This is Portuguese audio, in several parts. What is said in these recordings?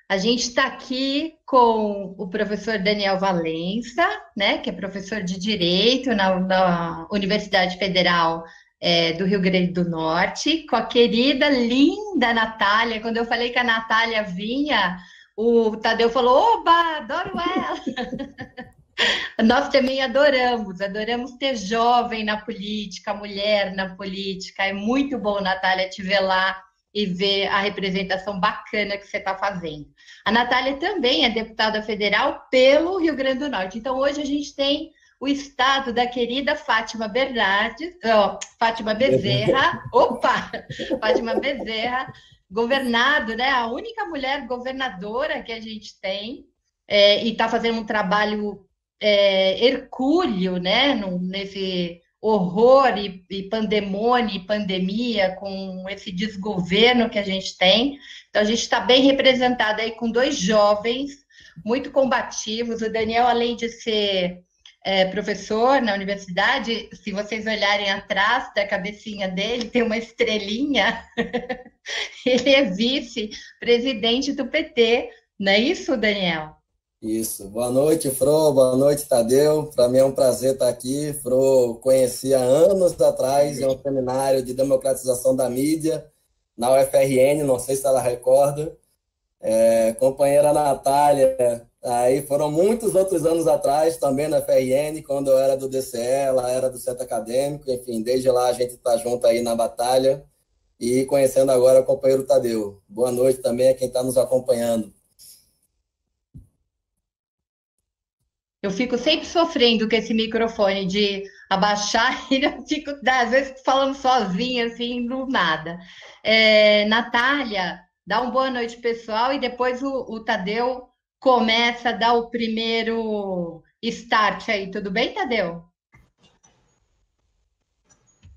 A gente está aqui com o professor Daniel Valença, né, que é professor de Direito na Universidade Federal, do Rio Grande do Norte, com a querida, linda Natália. Quando eu falei que a Natália vinha, o Tadeu falou: Oba, adoro ela! Nós também adoramos ter jovem na política, mulher na política. É muito bom, Natália, te ver lá e ver a representação bacana que você está fazendo. A Natália também é deputada federal pelo Rio Grande do Norte. Então, hoje a gente tem o estado da querida Fátima Bernardes, Fátima Bezerra, Fátima Bezerra, governado, né? A única mulher governadora que a gente tem, e está fazendo um trabalho hercúleo, né, nesse horror e pandemônio e pandemia, com esse desgoverno que a gente tem. Então, a gente está bem representada aí com dois jovens muito combativos. O Daniel, além de ser professor na universidade, se vocês olharem atrás da cabecinha dele, tem uma estrelinha. Ele é vice-presidente do PT, não é isso, Daniel? Isso. Boa noite, Fro. Boa noite, Tadeu. Para mim é um prazer estar aqui. Fro, conheci há anos atrás em um seminário de democratização da mídia na UFRN, não sei se ela recorda. Companheira Natália, aí foram muitos outros anos atrás, também na UFRN, quando eu era do DCE, ela era do Centro Acadêmico. Enfim, desde lá a gente está junto aí na batalha e conhecendo agora o companheiro Tadeu. Boa noite também a quem está nos acompanhando. Eu fico sempre sofrendo com esse microfone de abaixar e eu fico, às vezes, falando sozinha, assim, do nada. Natália, dá uma boa noite, pessoal, e depois o Tadeu começa a dar o primeiro start aí. Tudo bem, Tadeu?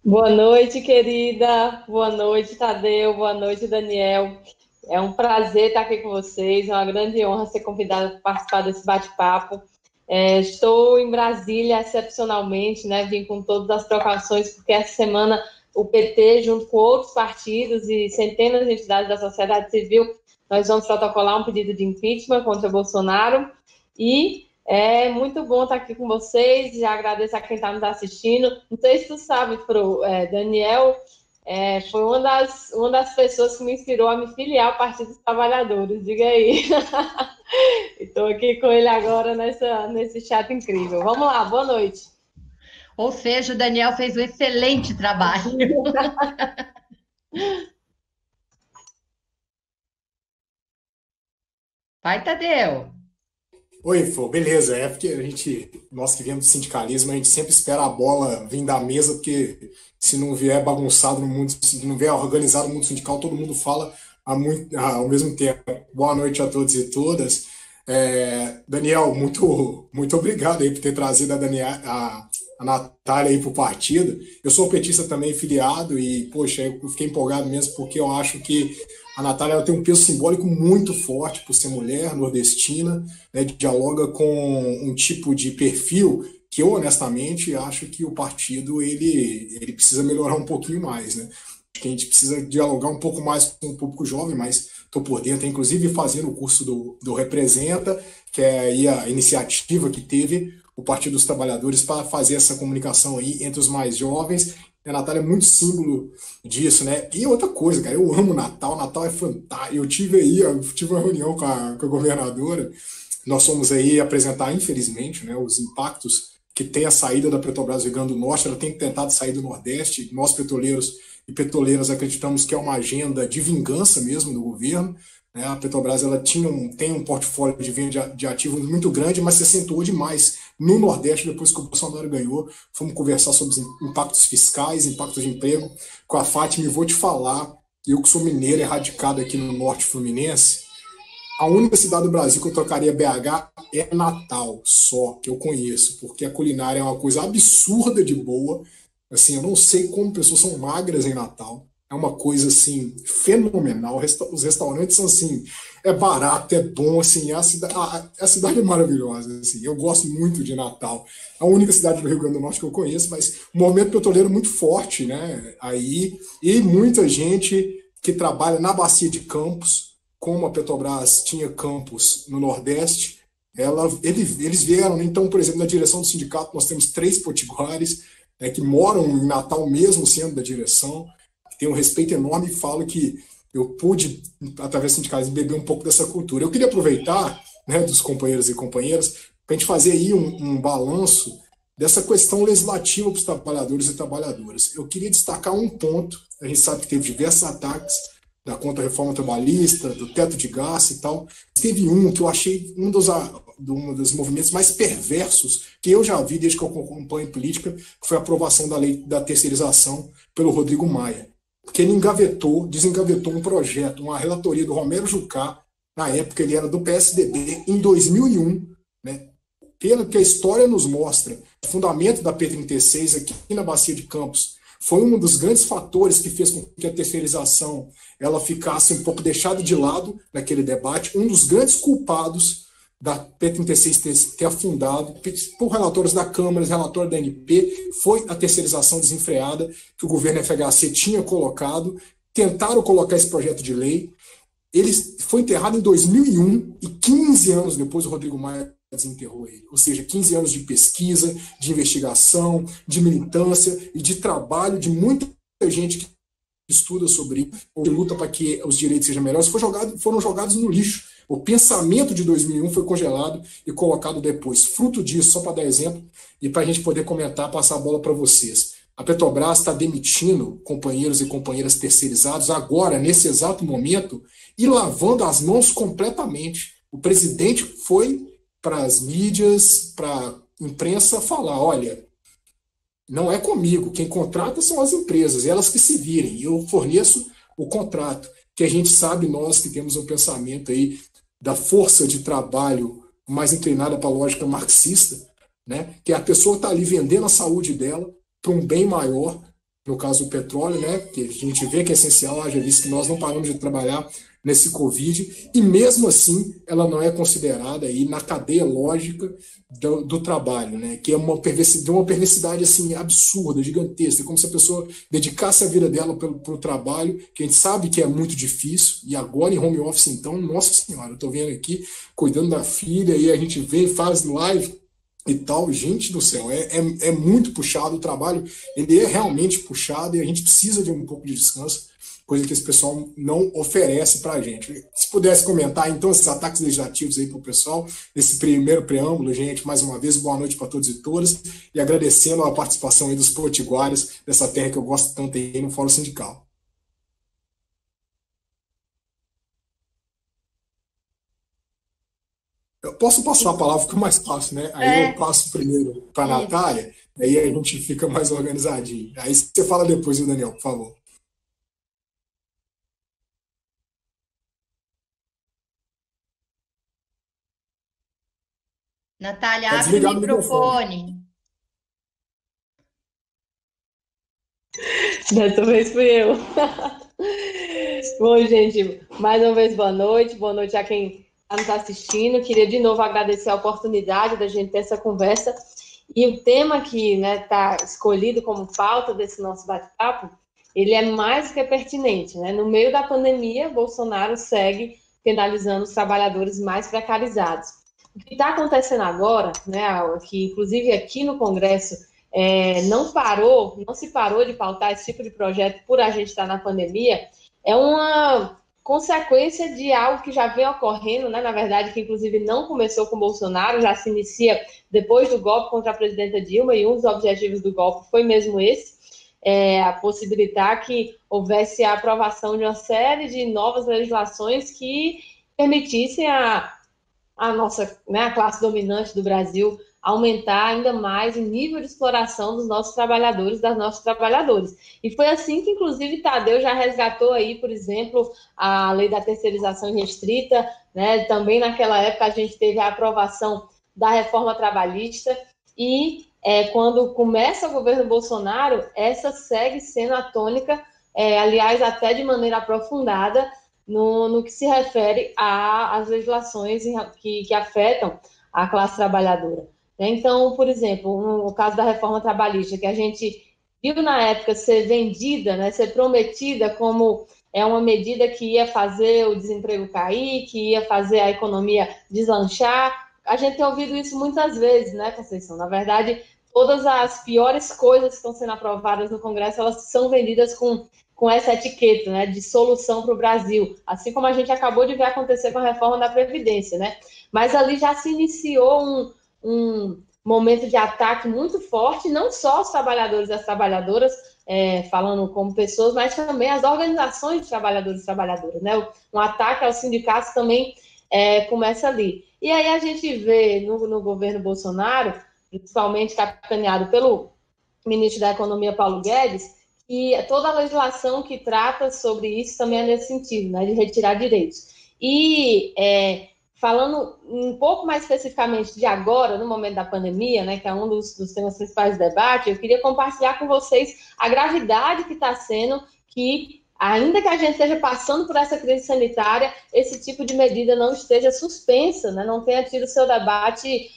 Boa noite, querida. Boa noite, Tadeu. Boa noite, Daniel. É um prazer estar aqui com vocês. É uma grande honra ser convidada para participar desse bate-papo. Estou em Brasília excepcionalmente, né? Vim com todas as trocações, porque essa semana o PT, junto com outros partidos e centenas de entidades da sociedade civil, nós vamos protocolar um pedido de impeachment contra Bolsonaro. E é muito bom estar aqui com vocês. Já agradeço a quem está nos assistindo. Não sei se tu sabe, Pro, Daniel foi uma das pessoas que me inspirou a me filiar ao Partido dos Trabalhadores. Diga aí. Estou aqui com ele agora nesse chat incrível. Vamos lá, boa noite. Ou seja, o Daniel fez um excelente trabalho. Vai, Tadeu. Oi, Fô, beleza. É porque nós que viemos do sindicalismo, a gente sempre espera a bola vir da mesa, porque se não vier bagunçado no mundo, se não vier organizado no mundo sindical, todo mundo fala ao mesmo tempo. Boa noite a todos e todas. Daniel, muito obrigado aí por ter trazido a Natália aí para o partido. Eu sou petista também, filiado, e, poxa, eu fiquei empolgado mesmo, porque eu acho que a Natália ela tem um peso simbólico muito forte por ser mulher, nordestina, né, dialoga com um tipo de perfil que eu, honestamente, acho que o partido ele precisa melhorar um pouquinho mais, né? Acho que a gente precisa dialogar um pouco mais com o público jovem, mas estou por dentro, inclusive fazendo o curso do Representa, que é aí a iniciativa que teve o Partido dos Trabalhadores para fazer essa comunicação aí entre os mais jovens. A Natália é muito símbolo disso, né? E outra coisa, cara, eu amo Natal, Natal é fantástico. Eu tive uma reunião com a governadora, nós fomos aí apresentar, infelizmente, né, os impactos que tem a saída da Petrobras do Rio Grande do Norte. Ela tem tentado sair do Nordeste. Nós, petroleiros e petroleiras, acreditamos que é uma agenda de vingança mesmo do governo, né? A Petrobras ela tem um portfólio de venda de ativos muito grande, mas se acentuou demais no Nordeste depois que o Bolsonaro ganhou. Fomos conversar sobre os impactos fiscais, impactos de emprego com a Fátima, e vou te falar, eu que sou mineiro, radicado aqui no Norte Fluminense, a única cidade do Brasil que eu trocaria BH é Natal, só, que eu conheço, porque a culinária é uma coisa absurda de boa. Assim, eu não sei como pessoas são magras em Natal. É uma coisa, assim, fenomenal. Os restaurantes são, assim, é barato, é bom, assim, a cidade é maravilhosa, assim. Eu gosto muito de Natal. É a única cidade do Rio Grande do Norte que eu conheço, mas o movimento petroleiro é muito forte, né? Aí, e muita gente que trabalha na Bacia de Campos, como a Petrobras tinha campos no Nordeste, eles vieram, né? Então, por exemplo, na direção do sindicato, nós temos 3 potiguares, né, que moram em Natal, mesmo sendo da direção, que tem um respeito enorme, e falo que eu pude, através do sindicato, beber um pouco dessa cultura. Eu queria aproveitar, né, dos companheiros e companheiras, para a gente fazer aí um balanço dessa questão legislativa para os trabalhadores e trabalhadoras. Eu queria destacar um ponto. A gente sabe que teve diversos ataques da contra-reforma trabalhista, do teto de gás e tal. Teve um que eu achei um dos movimentos mais perversos que eu já vi desde que eu acompanho política, que foi a aprovação da lei da terceirização pelo Rodrigo Maia. Porque ele desengavetou um projeto, uma relatoria do Romero Jucá, na época ele era do PSDB, em 2001, né? Pelo que a história nos mostra, o fundamento da P36 aqui na Bacia de Campos foi um dos grandes fatores que fez com que a terceirização ela ficasse um pouco deixada de lado naquele debate. Um dos grandes culpados da P36 ter afundado, por relatórios da Câmara, relatório da ANP, foi a terceirização desenfreada que o governo FHC tinha colocado. Tentaram colocar esse projeto de lei. Ele foi enterrado em 2001 e 15 anos depois o Rodrigo Maia desenterrou ele. Ou seja, 15 anos de pesquisa, de investigação, de militância e de trabalho de muita gente que estuda sobre isso, ou que luta para que os direitos sejam melhores, foram jogados no lixo. O pensamento de 2001 foi congelado e colocado depois. Fruto disso, só para dar exemplo, e para a gente poder comentar, passar a bola para vocês. A Petrobras está demitindo companheiros e companheiras terceirizados agora, nesse exato momento, e lavando as mãos completamente. O presidente foi para as mídias, para a imprensa falar, olha, não é comigo, quem contrata são as empresas, elas que se virem, eu forneço o contrato, que a gente sabe, nós que temos um pensamento aí da força de trabalho mais inclinada para a lógica marxista, né, que a pessoa está ali vendendo a saúde dela para um bem maior, no caso do petróleo, né, que a gente vê que é essencial, haja visto que nós não paramos de trabalhar nesse Covid, e mesmo assim ela não é considerada aí na cadeia lógica do trabalho, né? Que é uma perversidade assim, absurda, gigantesca, como se a pessoa dedicasse a vida dela para o trabalho, que a gente sabe que é muito difícil, e agora em home office então, nossa senhora, eu estou vendo aqui, cuidando da filha, e a gente vem, faz live e tal, gente do céu, é muito puxado o trabalho, ele é realmente puxado e a gente precisa de um pouco de descanso, coisa que esse pessoal não oferece para a gente. Se pudesse comentar, então, esses ataques legislativos aí para o pessoal, esse primeiro preâmbulo, gente, mais uma vez, boa noite para todos e todas, e agradecendo a participação aí dos potiguares dessa terra que eu gosto tanto aí no Fórum Sindical. Eu posso passar a palavra, fica mais fácil, né? Aí eu passo primeiro para a Natália, aí a gente fica mais organizadinho. Aí você fala depois, Daniel, por favor. Natália, abre o microfone. Dessa vez fui eu. Bom, gente, mais uma vez boa noite a quem está nos assistindo. Queria de novo agradecer a oportunidade da gente ter essa conversa. E o tema que está escolhido como pauta desse nosso bate-papo, ele é mais que pertinente, né? No meio da pandemia, Bolsonaro segue penalizando os trabalhadores mais precarizados. O que está acontecendo agora, né, que inclusive aqui no Congresso não se parou de pautar esse tipo de projeto por a gente estar na pandemia, é uma consequência de algo que já vem ocorrendo, né, na verdade, que inclusive não começou com Bolsonaro, já se inicia depois do golpe contra a presidenta Dilma, e um dos objetivos do golpe foi mesmo esse, a possibilitar que houvesse a aprovação de uma série de novas legislações que permitissem a nossa, né, a classe dominante do Brasil aumentar ainda mais o nível de exploração dos nossos trabalhadores, das nossas trabalhadoras. E foi assim que, inclusive, Tadeu já resgatou aí, por exemplo, a lei da terceirização restrita, né? Também naquela época a gente teve a aprovação da reforma trabalhista e quando começa o governo Bolsonaro, essa segue sendo a tônica, aliás, até de maneira aprofundada, no que se refere às legislações que afetam a classe trabalhadora. Então, por exemplo, no caso da reforma trabalhista, que a gente viu na época ser vendida, né, ser prometida como é uma medida que ia fazer o desemprego cair, que ia fazer a economia deslanchar. A gente tem ouvido isso muitas vezes, né, Conceição? Na verdade, todas as piores coisas que estão sendo aprovadas no Congresso, elas são vendidas com essa etiqueta, né, de solução para o Brasil, assim como a gente acabou de ver acontecer com a reforma da Previdência, né? Mas ali já se iniciou um momento de ataque muito forte, não só aos trabalhadores e às trabalhadoras, falando como pessoas, mas também às organizações de trabalhadores e trabalhadoras, né? Um ataque aos sindicatos também começa ali. E aí a gente vê no governo Bolsonaro, principalmente capitaneado pelo ministro da Economia, Paulo Guedes, e toda a legislação que trata sobre isso também é nesse sentido, né, de retirar direitos. E falando um pouco mais especificamente de agora, no momento da pandemia, né, que é um dos temas principais do debate, eu queria compartilhar com vocês a gravidade que está sendo que, ainda que a gente esteja passando por essa crise sanitária, esse tipo de medida não esteja suspensa, né, não tenha tido seu debate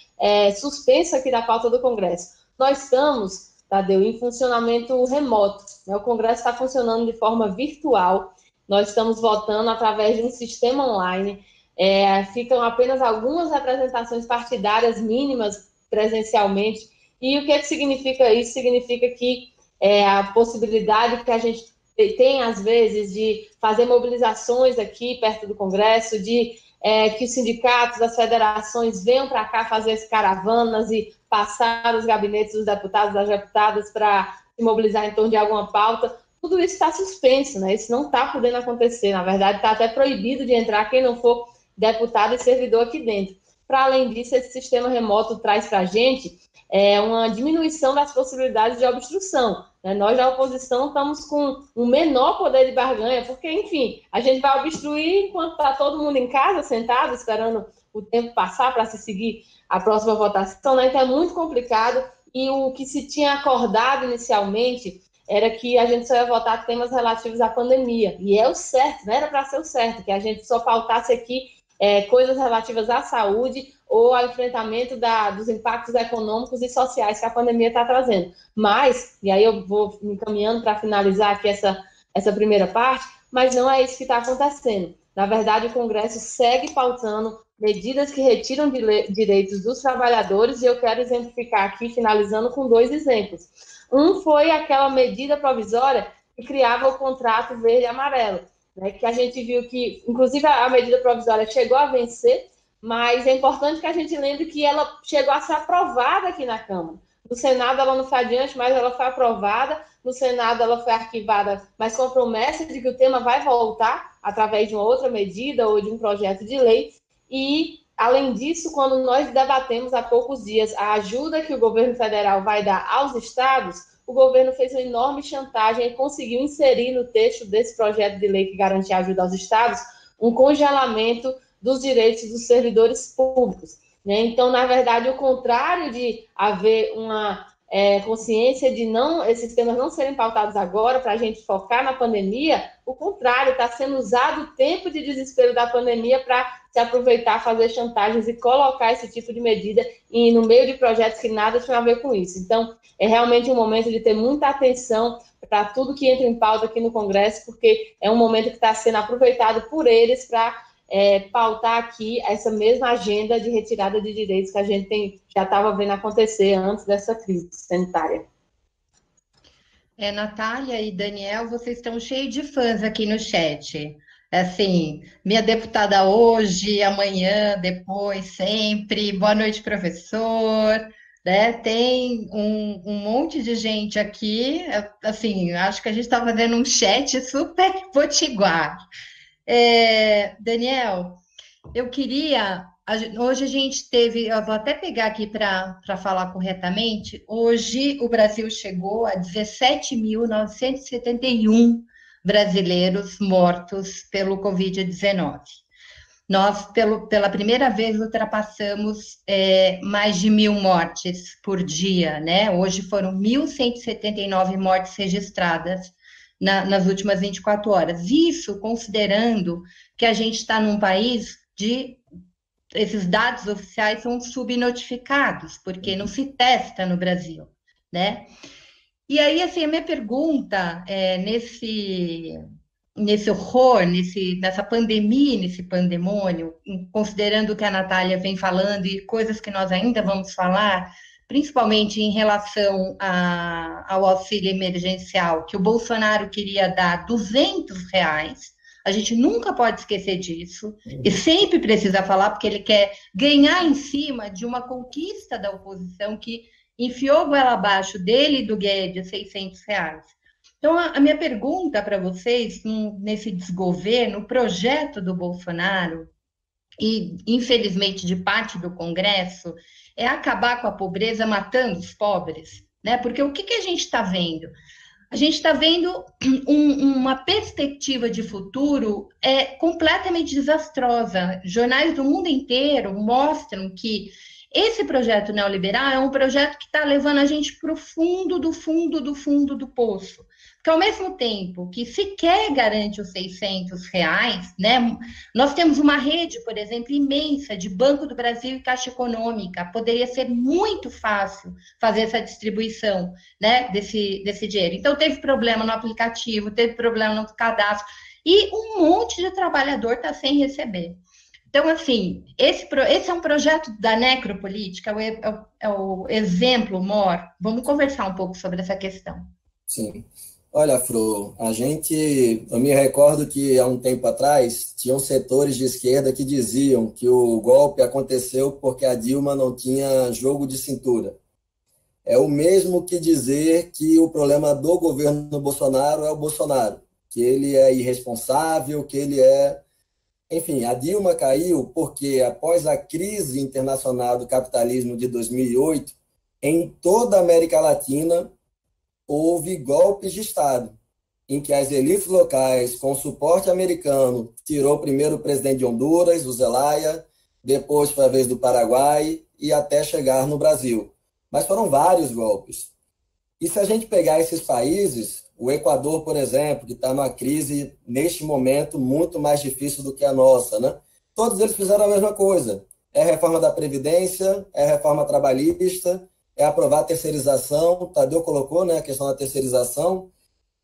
suspenso aqui da pauta do Congresso. Nós estamos, Tadeu, em funcionamento remoto, né? O Congresso está funcionando de forma virtual, nós estamos votando através de um sistema online, ficam apenas algumas representações partidárias mínimas presencialmente. E o que significa isso? Significa que a possibilidade que a gente tem, às vezes, de fazer mobilizações aqui perto do Congresso, de que os sindicatos, as federações venham para cá fazer as caravanas e passar os gabinetes dos deputados, das deputadas, para se mobilizar em torno de alguma pauta, tudo isso está suspenso, né? Isso não está podendo acontecer. Na verdade, está até proibido de entrar quem não for deputado e servidor aqui dentro. Para além disso, esse sistema remoto traz para a gente uma diminuição das possibilidades de obstrução, né? Nós, da oposição, estamos com um menor poder de barganha, porque, enfim, a gente vai obstruir enquanto está todo mundo em casa, sentado, esperando o tempo passar para se seguir a próxima votação, né? Então é muito complicado, e o que se tinha acordado inicialmente era que a gente só ia votar temas relativos à pandemia, e é o certo, não era para ser o certo, que a gente só pautasse aqui coisas relativas à saúde ou ao enfrentamento dos impactos econômicos e sociais que a pandemia está trazendo. Mas, e aí eu vou me encaminhando para finalizar aqui essa primeira parte, mas não é isso que está acontecendo. Na verdade, o Congresso segue pautando medidas que retiram direitos dos trabalhadores, e eu quero exemplificar aqui, finalizando com 2 exemplos. Um foi aquela medida provisória que criava o contrato verde e amarelo, né, que a gente viu que, inclusive, a medida provisória chegou a vencer, mas é importante que a gente lembre que ela chegou a ser aprovada aqui na Câmara. No Senado ela não foi adiante, mas ela foi aprovada. No Senado ela foi arquivada, mas com a promessa de que o tema vai voltar através de uma outra medida ou de um projeto de lei. E, além disso, quando nós debatemos há poucos dias a ajuda que o governo federal vai dar aos estados, o governo fez uma enorme chantagem e conseguiu inserir no texto desse projeto de lei que garante ajuda aos estados um congelamento dos direitos dos servidores públicos, né? Então, na verdade, o contrário de haver uma consciência de esses temas não serem pautados agora para a gente focar na pandemia, o contrário, está sendo usado o tempo de desespero da pandemia para se aproveitar, fazer chantagens e colocar esse tipo de medida no meio de projetos que nada tinham a ver com isso. Então, é realmente um momento de ter muita atenção para tudo que entra em pauta aqui no Congresso, porque é um momento que está sendo aproveitado por eles para pautar aqui essa mesma agenda de retirada de direitos que a gente já estava vendo acontecer antes dessa crise sanitária. Natália e Daniel, vocês estão cheios de fãs aqui no chat. Assim, minha deputada hoje, amanhã, depois, sempre. Boa noite, professor. Né? Tem um monte de gente aqui. Assim, acho que a gente está fazendo um chat super potiguar. Daniel, eu queria. Hoje a gente teve. Eu vou até pegar aqui para falar corretamente. Hoje o Brasil chegou a 17.971 brasileiros mortos pelo Covid-19. Nós, pela primeira vez, ultrapassamos mais de 1.000 mortes por dia, né? Hoje foram 1.179 mortes registradas nas últimas 24 horas. Isso considerando que a gente está num país esses dados oficiais são subnotificados, porque não se testa no Brasil, né? E aí, assim, a minha pergunta nesse horror, nessa pandemia, nesse pandemônio, considerando o que a Natália vem falando e coisas que nós ainda vamos falar, principalmente em relação ao auxílio emergencial, que o Bolsonaro queria dar R$ 200, a gente nunca pode esquecer disso, e sempre precisa falar, porque ele quer ganhar em cima de uma conquista da oposição que enfiou goela abaixo dele e do Guedes R$ 600. Então, a minha pergunta para vocês, nesse desgoverno, o projeto do Bolsonaro, e infelizmente de parte do Congresso, é acabar com a pobreza matando os pobres, né? Porque o que a gente está vendo? A gente está vendo uma perspectiva de futuro completamente desastrosa. Jornais do mundo inteiro mostram que esse projeto neoliberal é um projeto que está levando a gente para o fundo do fundo do fundo do poço. Porque, ao mesmo tempo que sequer garante os R$ 600, né, nós temos uma rede, por exemplo, imensa de Banco do Brasil e Caixa Econômica. Poderia ser muito fácil fazer essa distribuição, né, desse dinheiro. Então, teve problema no aplicativo, teve problema no cadastro, e um monte de trabalhador está sem receber. Então, assim, esse é um projeto da necropolítica, é o exemplo maior. Vamos conversar um pouco sobre essa questão. Sim. Olha, Fro, eu me recordo que há um tempo atrás tinham setores de esquerda que diziam que o golpe aconteceu porque a Dilma não tinha jogo de cintura. É o mesmo que dizer que o problema do governo Bolsonaro é o Bolsonaro, que ele é irresponsável, que ele é... Enfim, a Dilma caiu porque, após a crise internacional do capitalismo de 2008, em toda a América Latina, houve golpes de Estado, em que as elites locais, com suporte americano, tirou primeiro o presidente de Honduras, o Zelaya, depois foi a vez do Paraguai e até chegar no Brasil. Mas foram vários golpes. E se a gente pegar esses países, o Equador, por exemplo, que está numa crise, neste momento, muito mais difícil do que a nossa, né? Todos eles fizeram a mesma coisa. É a reforma da Previdência, é a reforma trabalhista, é aprovar a terceirização. O Tadeu colocou, né, a questão da terceirização.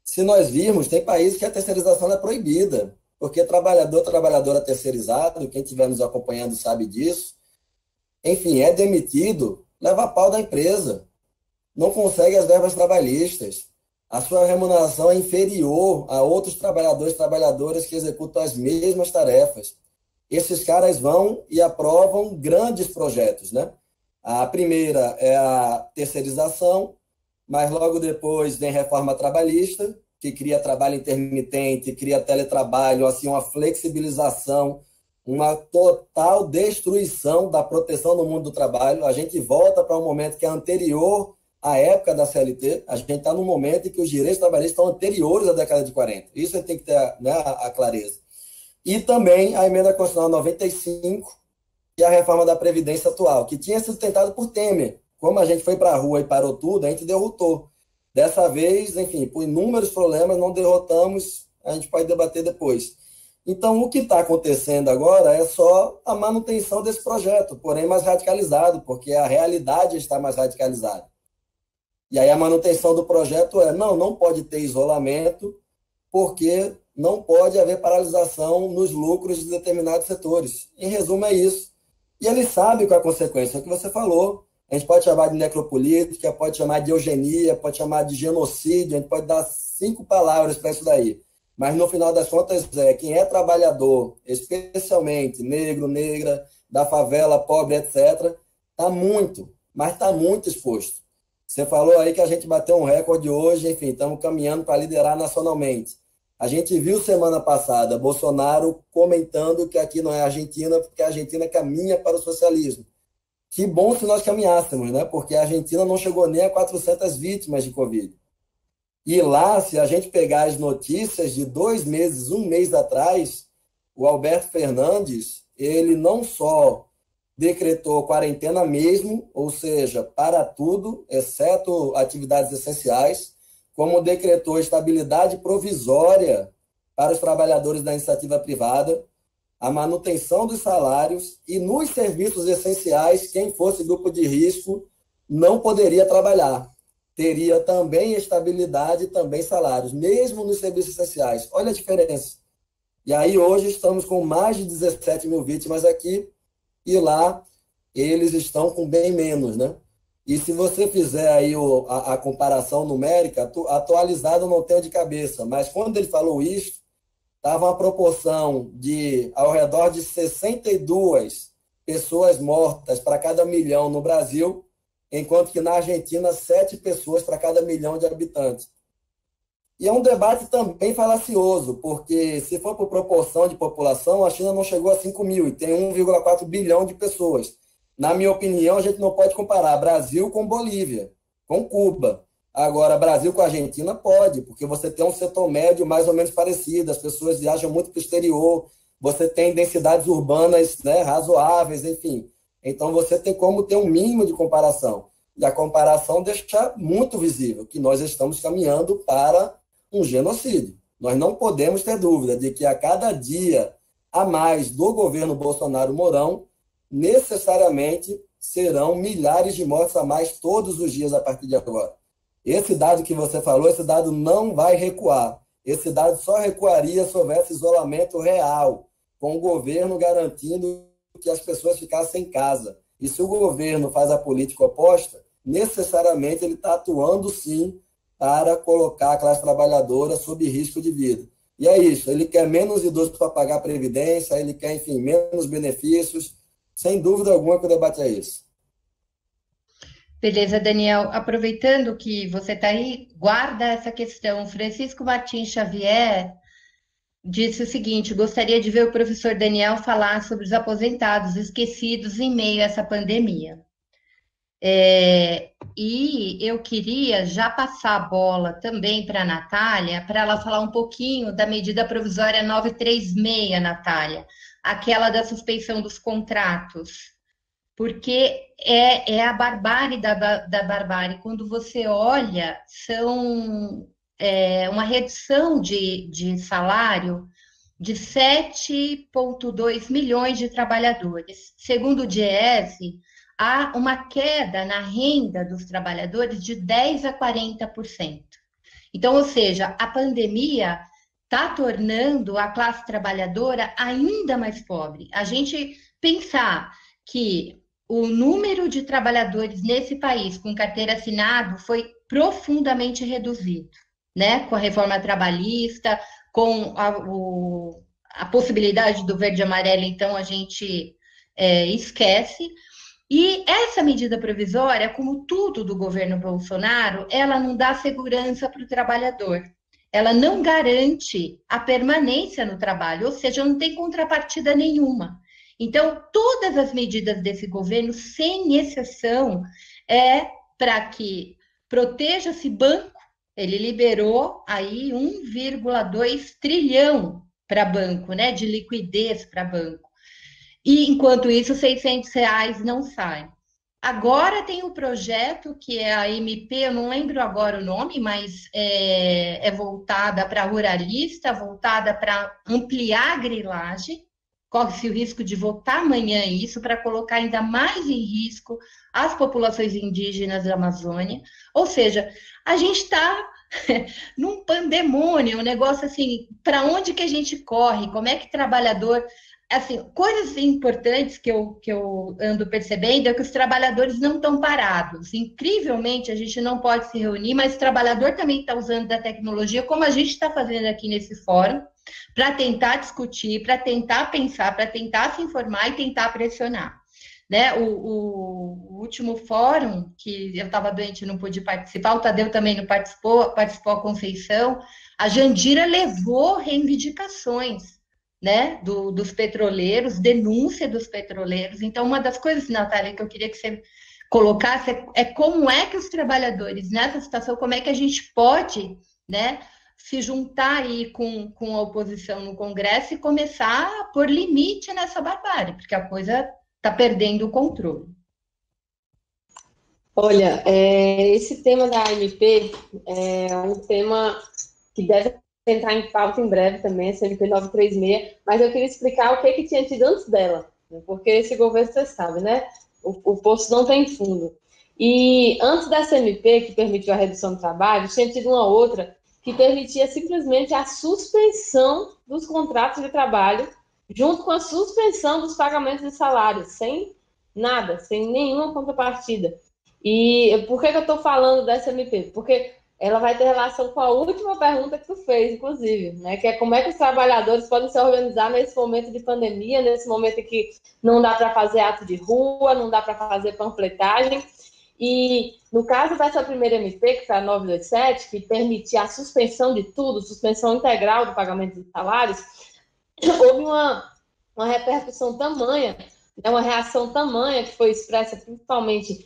Se nós virmos, tem países que a terceirização é proibida, porque trabalhadora terceirizado, quem estiver nos acompanhando sabe disso, enfim, é demitido, leva a pau da empresa, não consegue as verbas trabalhistas, a sua remuneração é inferior a outros trabalhadores e trabalhadoras que executam as mesmas tarefas. Esses caras vão e aprovam grandes projetos, né? A primeira é a terceirização, mas logo depois vem reforma trabalhista, que cria trabalho intermitente, cria teletrabalho, assim, uma flexibilização, uma total destruição da proteção no mundo do trabalho. A gente volta para um momento que é anterior à época da CLT. A gente está num momento em que os direitos trabalhistas estão anteriores à década de 40. Isso a gente tem que ter, né, a clareza. E também a emenda constitucional 95 e a reforma da Previdência atual, que tinha sido tentada por Temer. Como a gente foi para a rua e parou tudo, a gente derrotou. Dessa vez, enfim, por inúmeros problemas, não derrotamos, a gente pode debater depois. Então, o que está acontecendo agora é só a manutenção desse projeto, porém mais radicalizado, porque a realidade está mais radicalizada. E aí a manutenção do projeto não pode ter isolamento, porque não pode haver paralisação nos lucros de determinados setores. Em resumo, é isso. E ele sabe qual é a consequência, é o que você falou. A gente pode chamar de necropolítica, pode chamar de eugenia, pode chamar de genocídio, a gente pode dar 5 palavras para isso daí. Mas, no final das contas, quem é trabalhador, especialmente negro, negra, da favela, pobre, etc., está muito, mas está muito exposto. Você falou aí que a gente bateu um recorde hoje, enfim, estamos caminhando para liderar nacionalmente. A gente viu semana passada Bolsonaro comentando que aqui não é Argentina, porque a Argentina caminha para o socialismo. Que bom se nós caminhássemos, né? Porque a Argentina não chegou nem a 400 vítimas de Covid. E lá, se a gente pegar as notícias de 2 meses, 1 mês atrás, o Alberto Fernandes, ele não só decretou quarentena mesmo, ou seja, para tudo, exceto atividades essenciais, como decretou estabilidade provisória para os trabalhadores da iniciativa privada, a manutenção dos salários e nos serviços essenciais, quem fosse grupo de risco não poderia trabalhar. teria também estabilidade e também salários, mesmo nos serviços essenciais. Olha a diferença. E aí hoje estamos com mais de 17 mil vítimas aqui, e lá eles estão com bem menos, né? E se você fizer aí a comparação numérica, atualizado eu não tenho de cabeça, mas quando ele falou isso, estava uma proporção de ao redor de 62 pessoas mortas para cada milhão no Brasil, enquanto que na Argentina, 7 pessoas para cada milhão de habitantes. E é um debate também falacioso, porque se for por proporção de população, a China não chegou a 5 mil e tem 1,4 bilhão de pessoas. Na minha opinião, a gente não pode comparar Brasil com Bolívia, com Cuba. Agora, Brasil com Argentina pode, porque você tem um setor médio mais ou menos parecido, as pessoas viajam muito para o exterior, você tem densidades urbanas, né, razoáveis, enfim. Então, você tem como ter um mínimo de comparação. E a comparação deixa muito visível que nós estamos caminhando para um genocídio. Nós não podemos ter dúvida de que a cada dia a mais do governo Bolsonaro-Mourão, necessariamente serão milhares de mortes a mais todos os dias a partir de agora. Esse dado que você falou, esse dado não vai recuar. Esse dado só recuaria se houvesse isolamento real, com o governo garantindo que as pessoas ficassem em casa. E se o governo faz a política oposta, necessariamente ele está atuando, sim, para colocar a classe trabalhadora sob risco de vida. E é isso, ele quer menos idosos para pagar a previdência, ele quer, enfim, menos benefícios. Sem dúvida alguma que o debate é isso. Beleza, Daniel. Aproveitando que você está aí, guarda essa questão. Francisco Martins Xavier disse o seguinte: gostaria de ver o professor Daniel falar sobre os aposentados esquecidos em meio a essa pandemia. E eu queria já passar a bola também para a Natália, para ela falar um pouquinho da medida provisória 936, Natália, aquela da suspensão dos contratos, porque é a barbárie da barbárie. Quando você olha, são uma redução de salário de 7,2 milhões de trabalhadores. Segundo o Diese, há uma queda na renda dos trabalhadores de 10% a 40%. Então, ou seja, a pandemia está tornando a classe trabalhadora ainda mais pobre. A gente pensar que o número de trabalhadores nesse país com carteira assinada foi profundamente reduzido, né? Com a reforma trabalhista, com a possibilidade do verde e amarelo, então a gente esquece. E essa medida provisória, como tudo do governo Bolsonaro, ela não dá segurança para o trabalhador. Ela não garante a permanência no trabalho, ou seja, não tem contrapartida nenhuma. Então, todas as medidas desse governo, sem exceção, é para que proteja-se banco. Ele liberou aí 1,2 trilhão para banco, né, de liquidez para banco. E, enquanto isso, R$600 não saem. Agora tem o projeto que é a MP, eu não lembro agora o nome, mas é voltada para ruralista, voltada para ampliar a grilagem. Corre-se o risco de votar amanhã isso, para colocar ainda mais em risco as populações indígenas da Amazônia. Ou seja, a gente está num pandemônio, um negócio assim, para onde que a gente corre? Como é que trabalhador... Assim, coisas importantes que eu ando percebendo é que os trabalhadores não estão parados. Incrivelmente, a gente não pode se reunir, mas o trabalhador também está usando da tecnologia, como a gente está fazendo aqui nesse fórum, para tentar discutir, para tentar pensar, para tentar se informar e tentar pressionar. Né? O último fórum, que eu estava doente e não pude participar, o Tadeu também não participou a Conceição, a Jandira levou reivindicações, né, dos petroleiros, denúncia dos petroleiros. Então, uma das coisas, Natália, que eu queria que você colocasse é como é que os trabalhadores, nessa situação, como é que a gente pode, né, se juntar aí com a oposição no Congresso e começar a pôr limite nessa barbárie, porque a coisa está perdendo o controle. Olha, esse tema da AMP é um tema que deve entrar em pauta em breve também, essa MP 936, mas eu queria explicar o que tinha tido antes dela, né? Porque esse governo, você sabe, né? O poço não tem fundo. E antes dessa MP, que permitiu a redução do trabalho, tinha tido uma outra que permitia simplesmente a suspensão dos contratos de trabalho, junto com a suspensão dos pagamentos de salários, sem nada, sem nenhuma contrapartida. E por que eu estou falando dessa MP? Porque ela vai ter relação com a última pergunta que tu fez, inclusive, né? Que é como é que os trabalhadores podem se organizar nesse momento de pandemia, nesse momento em que não dá para fazer ato de rua, não dá para fazer panfletagem. E no caso dessa primeira MP, que foi a 927, que permitia a suspensão de tudo, suspensão integral do pagamento de salários, houve uma repercussão tamanha, né, uma reação tamanha que foi expressa principalmente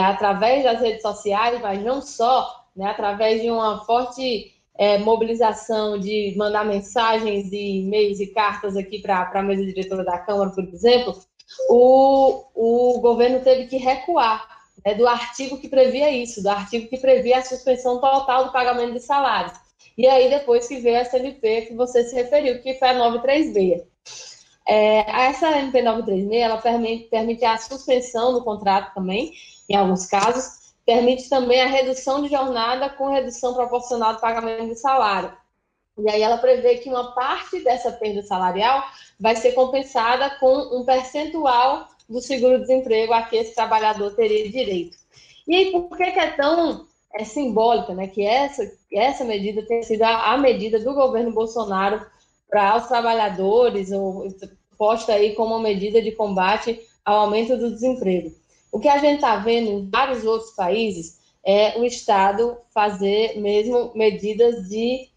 através das redes sociais, mas não só, né, através de uma forte mobilização de mandar mensagens e e-mails e cartas aqui para a mesa diretora da Câmara, por exemplo, o governo teve que recuar do artigo que previa isso, do artigo que previa a suspensão total do pagamento de salários. E aí, depois que veio essa MP que você se referiu, que foi a 936. Essa MP 936, ela permite a suspensão do contrato também, em alguns casos, permite também a redução de jornada com redução proporcional do pagamento de salário. E aí ela prevê que uma parte dessa perda salarial vai ser compensada com um percentual do seguro-desemprego a que esse trabalhador teria direito. E aí, por que é tão simbólica, né, que essa medida tem sido a medida do governo Bolsonaro para os trabalhadores, ou posta aí como uma medida de combate ao aumento do desemprego? O que a gente está vendo em vários outros países é o Estado fazer mesmo medidas de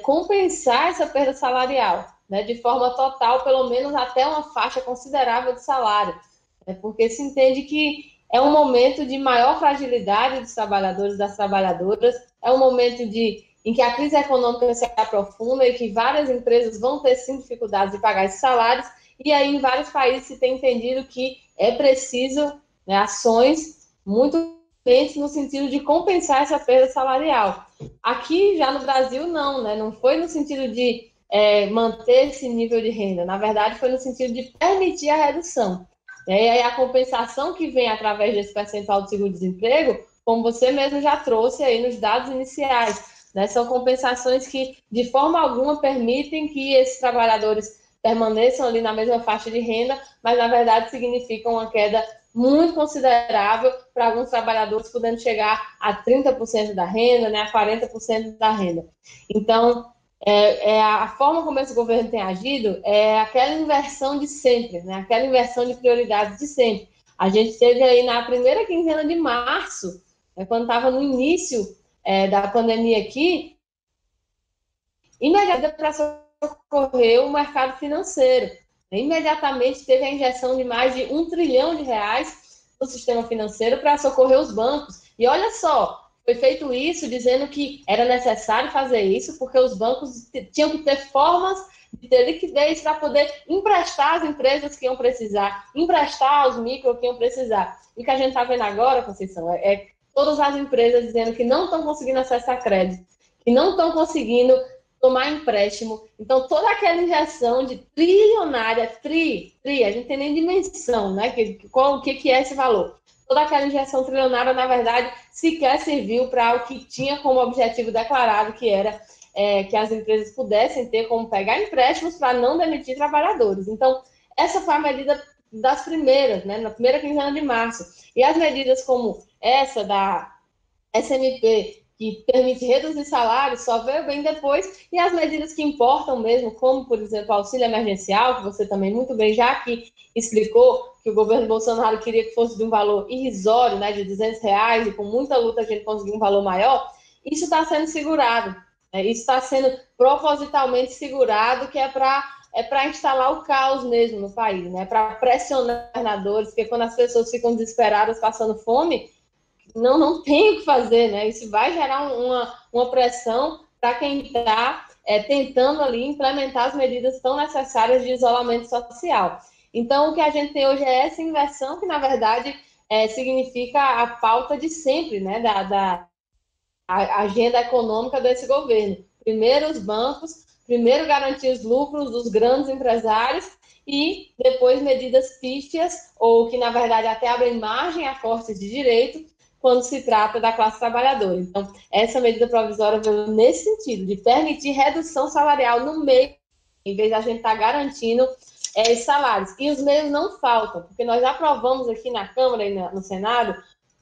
compensar essa perda salarial, né, de forma total, pelo menos até uma faixa considerável de salário, né, porque se entende que é um momento de maior fragilidade dos trabalhadores e das trabalhadoras, é um momento em que a crise econômica se aprofunda e que várias empresas vão ter, sim, dificuldades de pagar esses salários, e aí em vários países se tem entendido que é preciso, né, ações muito no sentido de compensar essa perda salarial. Aqui, já no Brasil, não, né? Não foi no sentido de manter esse nível de renda, na verdade, foi no sentido de permitir a redução. E aí a compensação que vem através desse percentual do seguro-desemprego, como você mesmo já trouxe aí nos dados iniciais, né? São compensações que, de forma alguma, permitem que esses trabalhadores permaneçam ali na mesma faixa de renda, mas, na verdade, significam uma queda muito considerável para alguns trabalhadores, podendo chegar a 30% da renda, né, a 40% da renda. Então, a forma como esse governo tem agido é aquela inversão de sempre, né, aquela inversão de prioridades de sempre. A gente teve aí na primeira quinzena de março, né, quando estava no início da pandemia aqui, imediatamente para socorrer o mercado financeiro. Imediatamente teve a injeção de mais de R$1 trilhão no sistema financeiro para socorrer os bancos. E olha só, foi feito isso dizendo que era necessário fazer isso porque os bancos tinham que ter formas de ter liquidez para poder emprestar às empresas que iam precisar, emprestar aos micro que iam precisar. E o que a gente está vendo agora, Conceição, é todas as empresas dizendo que não estão conseguindo acessar crédito, que não estão conseguindo tomar empréstimo. Então, toda aquela injeção de trilionária, a gente tem nem dimensão, né? O que é esse valor? Toda aquela injeção trilionária, na verdade, sequer serviu para o que tinha como objetivo declarado, que era que as empresas pudessem ter como pegar empréstimos para não demitir trabalhadores. Então, essa foi a medida das primeiras, né? Na primeira quinzena de março. E as medidas como essa da SMP, que permite reduzir salários, só veio bem depois, e as medidas que importam mesmo, como, por exemplo, o auxílio emergencial, que você também muito bem já aqui explicou, que o governo Bolsonaro queria que fosse de um valor irrisório, né, de R$200, e com muita luta a gente conseguiu um valor maior, isso está sendo segurado, né, isso está sendo propositalmente segurado, que é para instalar o caos mesmo no país, né, para pressionar os governadores, porque quando as pessoas ficam desesperadas, passando fome, não tem o que fazer, né? Isso vai gerar uma pressão para quem está tentando ali implementar as medidas tão necessárias de isolamento social. Então, o que a gente tem hoje é essa inversão que, na verdade, significa a pauta de sempre, né? Da agenda econômica desse governo. Primeiro os bancos, primeiro garantir os lucros dos grandes empresários e depois medidas pífias, ou que, na verdade, até abrem margem a cortes de direito, quando se trata da classe trabalhadora. Então, essa medida provisória veio nesse sentido, de permitir redução salarial no meio, em vez de a gente estar garantindo os salários. E os meios não faltam, porque nós aprovamos aqui na Câmara e no Senado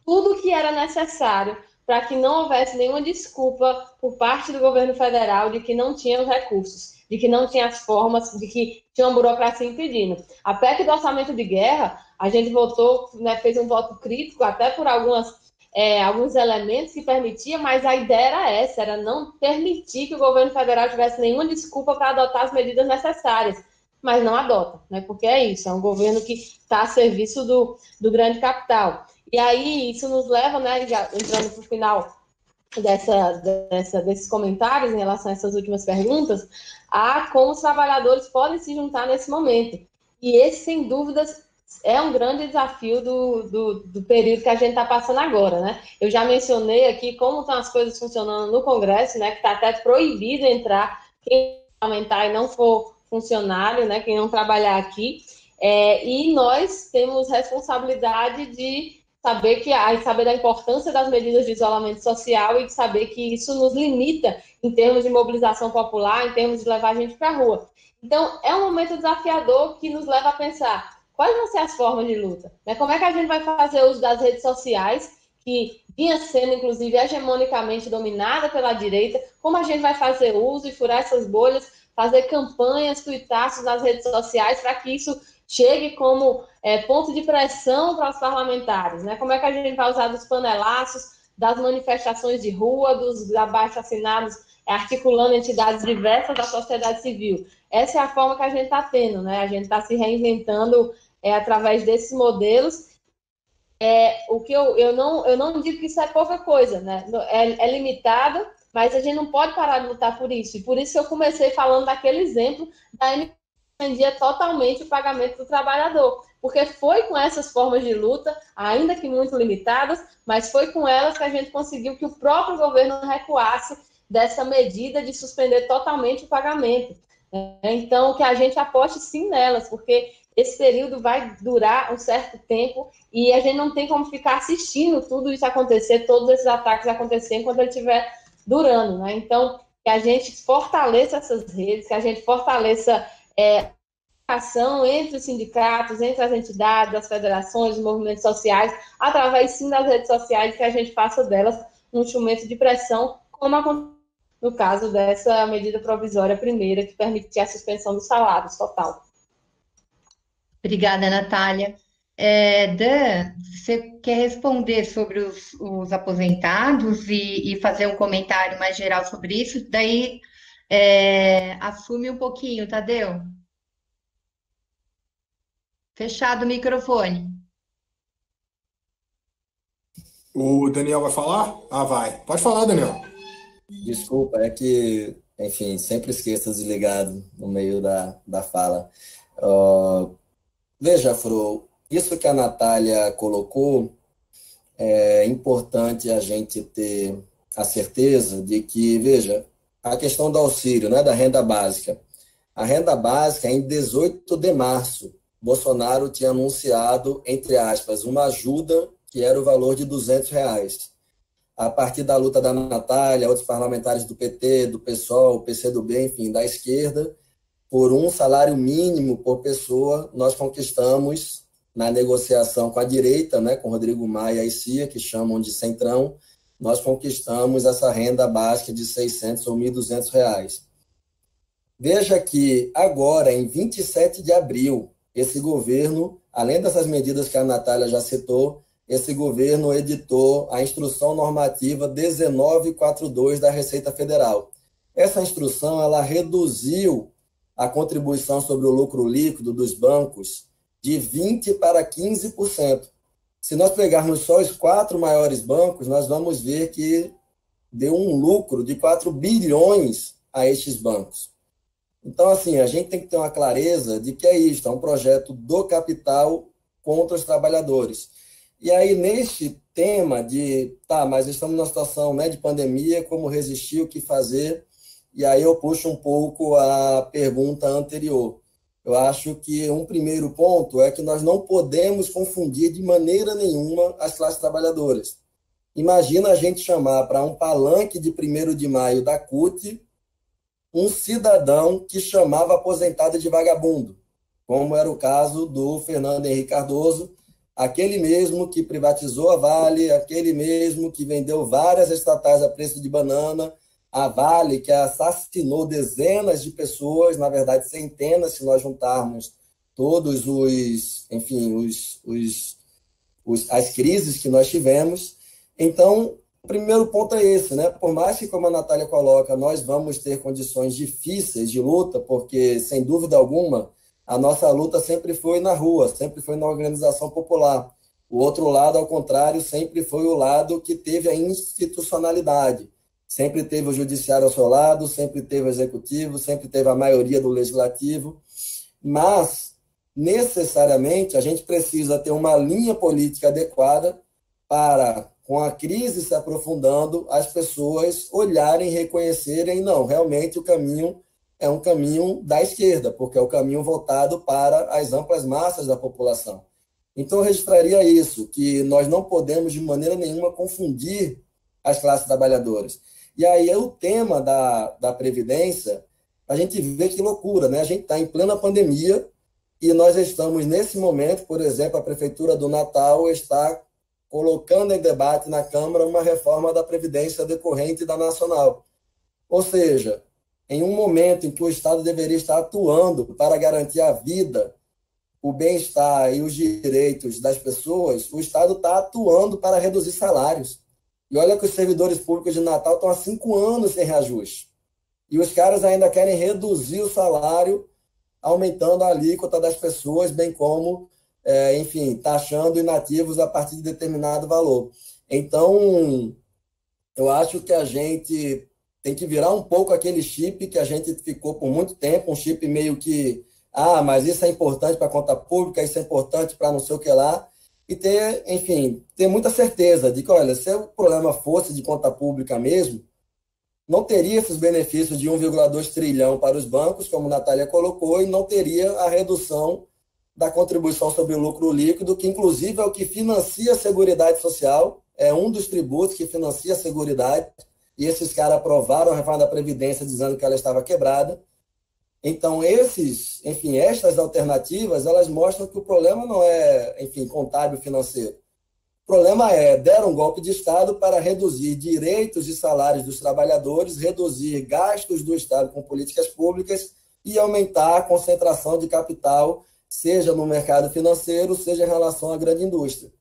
tudo que era necessário para que não houvesse nenhuma desculpa por parte do governo federal de que não tinha os recursos, de que não tinha as formas, de que tinha uma burocracia impedindo. A PEC do orçamento de guerra, a gente votou, né, fez um voto crítico, até por alguns elementos que permitia, mas a ideia era essa, era não permitir que o governo federal tivesse nenhuma desculpa para adotar as medidas necessárias, mas não adota, né? Porque é isso, é um governo que está a serviço do grande capital. E aí, isso nos leva, né, já entrando para o final desses comentários em relação a essas últimas perguntas, a como os trabalhadores podem se juntar nesse momento. E esse, sem dúvidas, é um grande desafio do período que a gente está passando agora, né? Eu já mencionei aqui como estão as coisas funcionando no Congresso, né, que está até proibido entrar quem parlamentar e não for funcionário, né, quem não trabalhar aqui, e nós temos responsabilidade de saber da importância das medidas de isolamento social e de saber que isso nos limita em termos de mobilização popular, em termos de levar a gente para a rua. Então, é um momento desafiador que nos leva a pensar quais vão ser as formas de luta, né? Como é que a gente vai fazer uso das redes sociais, que vinha sendo, inclusive, hegemonicamente dominada pela direita, como a gente vai fazer uso e furar essas bolhas, fazer campanhas, tuitaços nas redes sociais para que isso chegue como ponto de pressão para os parlamentares, né? Como é que a gente vai usar dos panelaços, das manifestações de rua, dos abaixo-assinados, articulando entidades diversas da sociedade civil. Essa é a forma que a gente está tendo, né? A gente está se reinventando através desses modelos. O que eu não digo que isso é pouca coisa, né? É limitado, mas a gente não pode parar de lutar por isso. E por isso eu comecei falando daquele exemplo da MP defendia totalmente o pagamento do trabalhador, porque foi com essas formas de luta, ainda que muito limitadas, mas foi com elas que a gente conseguiu que o próprio governo recuasse dessa medida de suspender totalmente o pagamento. Então, que a gente aposte sim nelas, porque esse período vai durar um certo tempo e a gente não tem como ficar assistindo tudo isso acontecer, todos esses ataques acontecerem enquanto ele estiver durando, né? Então, que a gente fortaleça essas redes, que a gente fortaleça a ação entre os sindicatos, entre as entidades, as federações, os movimentos sociais, através sim das redes sociais, que a gente faça delas um instrumento de pressão, como aconteceu no caso dessa medida provisória primeira, que permitia a suspensão dos salários total. Obrigada, Natália. Dan, você quer responder sobre os aposentados e fazer um comentário mais geral sobre isso? Daí, assume um pouquinho, Tadeu. Fechado o microfone. O Daniel vai falar? Vai. Pode falar, Daniel. Desculpa, é que, enfim, sempre esqueço desligado no meio da fala. Veja, Fro, isso que a Natália colocou, é importante a gente ter a certeza de que, veja, a questão do auxílio, né, da renda básica. A renda básica, em 18 de março, Bolsonaro tinha anunciado, entre aspas, uma ajuda que era o valor de R$ 200. A partir da luta da Natália, outros parlamentares do PT, do PSOL, PCdoB, enfim, da esquerda, por um salário mínimo por pessoa, nós conquistamos, na negociação com a direita, né, com Rodrigo Maia e Cia, que chamam de Centrão, nós conquistamos essa renda básica de R$ 600 ou R$ 1.200. Veja que agora, em 27 de abril, esse governo, além dessas medidas que a Natália já citou, esse governo editou a Instrução Normativa 1942 da Receita Federal. Essa instrução, ela reduziu a contribuição sobre o lucro líquido dos bancos de 20% para 15%. Se nós pegarmos só os 4 maiores bancos, nós vamos ver que deu um lucro de 4 bilhões a estes bancos. Então, assim, a gente tem que ter uma clareza de que é isso, é um projeto do capital contra os trabalhadores. E aí, neste tema de, mas estamos numa situação, né, de pandemia, como resistir, o que fazer? E aí eu puxo um pouco a pergunta anterior. eu acho que um primeiro ponto é que nós não podemos confundir de maneira nenhuma as classes trabalhadoras. Imagina a gente chamar para um palanque de 1º de maio da CUT um cidadão que chamava aposentado de vagabundo, como era o caso do Fernando Henrique Cardoso, aquele mesmo que privatizou a Vale, aquele mesmo que vendeu várias estatais a preço de banana, a Vale que assassinou dezenas de pessoas, na verdade centenas, se nós juntarmos todos as crises que nós tivemos. Então, o primeiro ponto é esse, né? Por mais que, como a Natália coloca, nós vamos ter condições difíceis de luta, porque, sem dúvida alguma, a nossa luta sempre foi na rua, sempre foi na organização popular. O outro lado, ao contrário, sempre foi o lado que teve a institucionalidade. Sempre teve o judiciário ao seu lado, sempre teve o executivo, sempre teve a maioria do legislativo. Mas, necessariamente, a gente precisa ter uma linha política adequada para, com a crise se aprofundando, as pessoas olharem e reconhecerem, não, realmente o caminho é um caminho da esquerda, porque é o caminho voltado para as amplas massas da população. Então, eu registraria isso, que nós não podemos, de maneira nenhuma, confundir as classes trabalhadoras. E aí, o tema da Previdência, a gente vê que loucura, né? A gente está em plena pandemia e nós estamos, nesse momento, por exemplo, a Prefeitura do Natal está colocando em debate na Câmara uma reforma da Previdência decorrente da Nacional. Ou seja, em um momento em que o Estado deveria estar atuando para garantir a vida, o bem-estar e os direitos das pessoas, o Estado está atuando para reduzir salários. E olha que os servidores públicos de Natal estão há 5 anos sem reajuste. E os caras ainda querem reduzir o salário, aumentando a alíquota das pessoas, bem como, enfim, taxando inativos a partir de determinado valor. Então, eu acho que a gente tem que virar um pouco aquele chip que a gente ficou por muito tempo, um chip meio que, mas isso é importante para a conta pública, isso é importante para não sei o que lá, e ter, enfim, ter muita certeza de que, olha, se o problema fosse de conta pública mesmo, não teria esses benefícios de 1,2 trilhão para os bancos, como a Natália colocou, e não teria a redução da contribuição sobre o lucro líquido, que inclusive é o que financia a Seguridade Social, é um dos tributos que financia a Seguridade, e esses caras aprovaram a reforma da Previdência dizendo que ela estava quebrada. Então, estas alternativas, elas mostram que o problema não é, contábil financeiro. O problema é, deram um golpe de Estado para reduzir direitos e salários dos trabalhadores, reduzir gastos do Estado com políticas públicas e aumentar a concentração de capital, seja no mercado financeiro, seja em relação à grande indústria.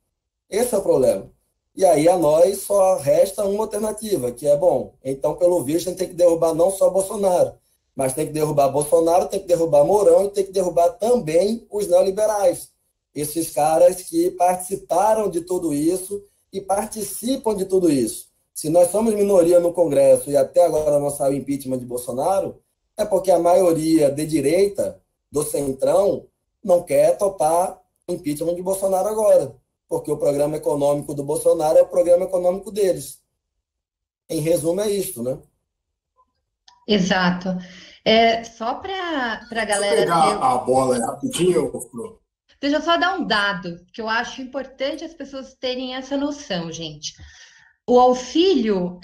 Esse é o problema. E aí a nós só resta uma alternativa, que é, então, pelo visto, a gente tem que derrubar não só Bolsonaro, mas tem que derrubar Bolsonaro, tem que derrubar Mourão e tem que derrubar também os neoliberais. Esses caras que participaram de tudo isso e participam de tudo isso. Se nós somos minoria no Congresso e até agora não saiu impeachment de Bolsonaro, é porque a maioria de direita, do Centrão, não quer topar o impeachment de Bolsonaro agora, porque o programa econômico do Bolsonaro é o programa econômico deles. Em resumo, é isto, né? Exato. Só para a galera... pegar a bola rapidinho, Flo. Deixa eu só dar um dado, que eu acho importante as pessoas terem essa noção, gente. O auxílio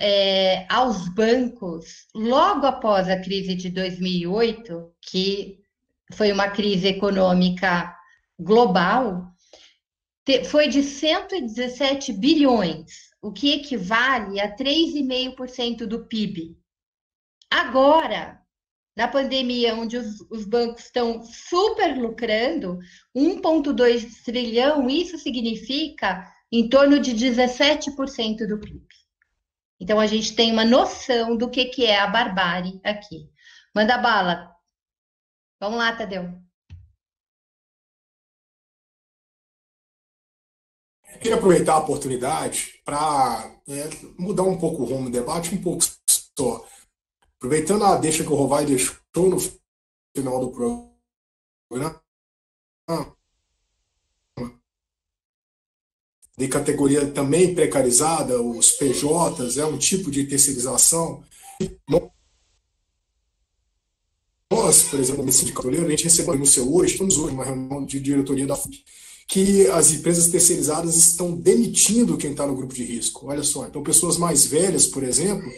aos bancos, logo após a crise de 2008, que foi uma crise econômica global, foi de 117 bilhões, o que equivale a 3,5% do PIB. Agora, na pandemia, onde os bancos estão super lucrando, 1,2 trilhão, isso significa em torno de 17% do PIB. Então, a gente tem uma noção do que é a barbárie aqui. Manda bala. Vamos lá, Tadeu. Eu queria aproveitar a oportunidade para mudar um pouco o rumo do debate, um pouco só. Aproveitando a deixa que o Rovai deixou no final do programa, de categoria também precarizada, os PJs, é um tipo de terceirização. nós, por exemplo, no Sindicato Petroleiro, a gente recebeu no seu hoje, estamos hoje numa reunião de diretoria da FUP, que as empresas terceirizadas estão demitindo quem está no grupo de risco. Olha só, então pessoas mais velhas, por exemplo,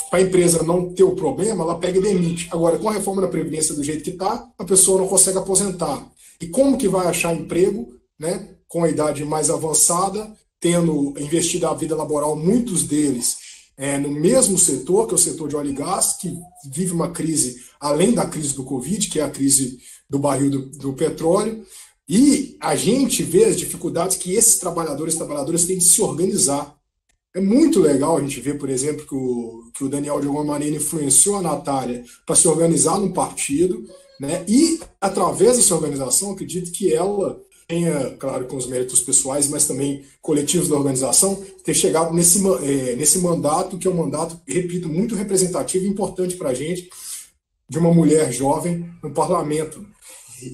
para a empresa não ter o problema, ela pega e demite. Agora, com a reforma da Previdência do jeito que está, a pessoa não consegue aposentar. E como que vai achar emprego, né, com a idade mais avançada, tendo investido a vida laboral, muitos deles no mesmo setor, que é o setor de óleo e gás, que vive uma crise, além da crise do Covid, que é a crise do barril do petróleo, e a gente vê as dificuldades que esses trabalhadores têm de se organizar. É muito legal a gente ver, por exemplo, que o Daniel, de alguma maneira, influenciou a Natália para se organizar num partido, né? E, através dessa organização, acredito que ela tenha, claro, com os méritos pessoais, mas também coletivos da organização, ter chegado nesse mandato, que é um mandato, repito, muito representativo e importante para a gente, de uma mulher jovem no parlamento.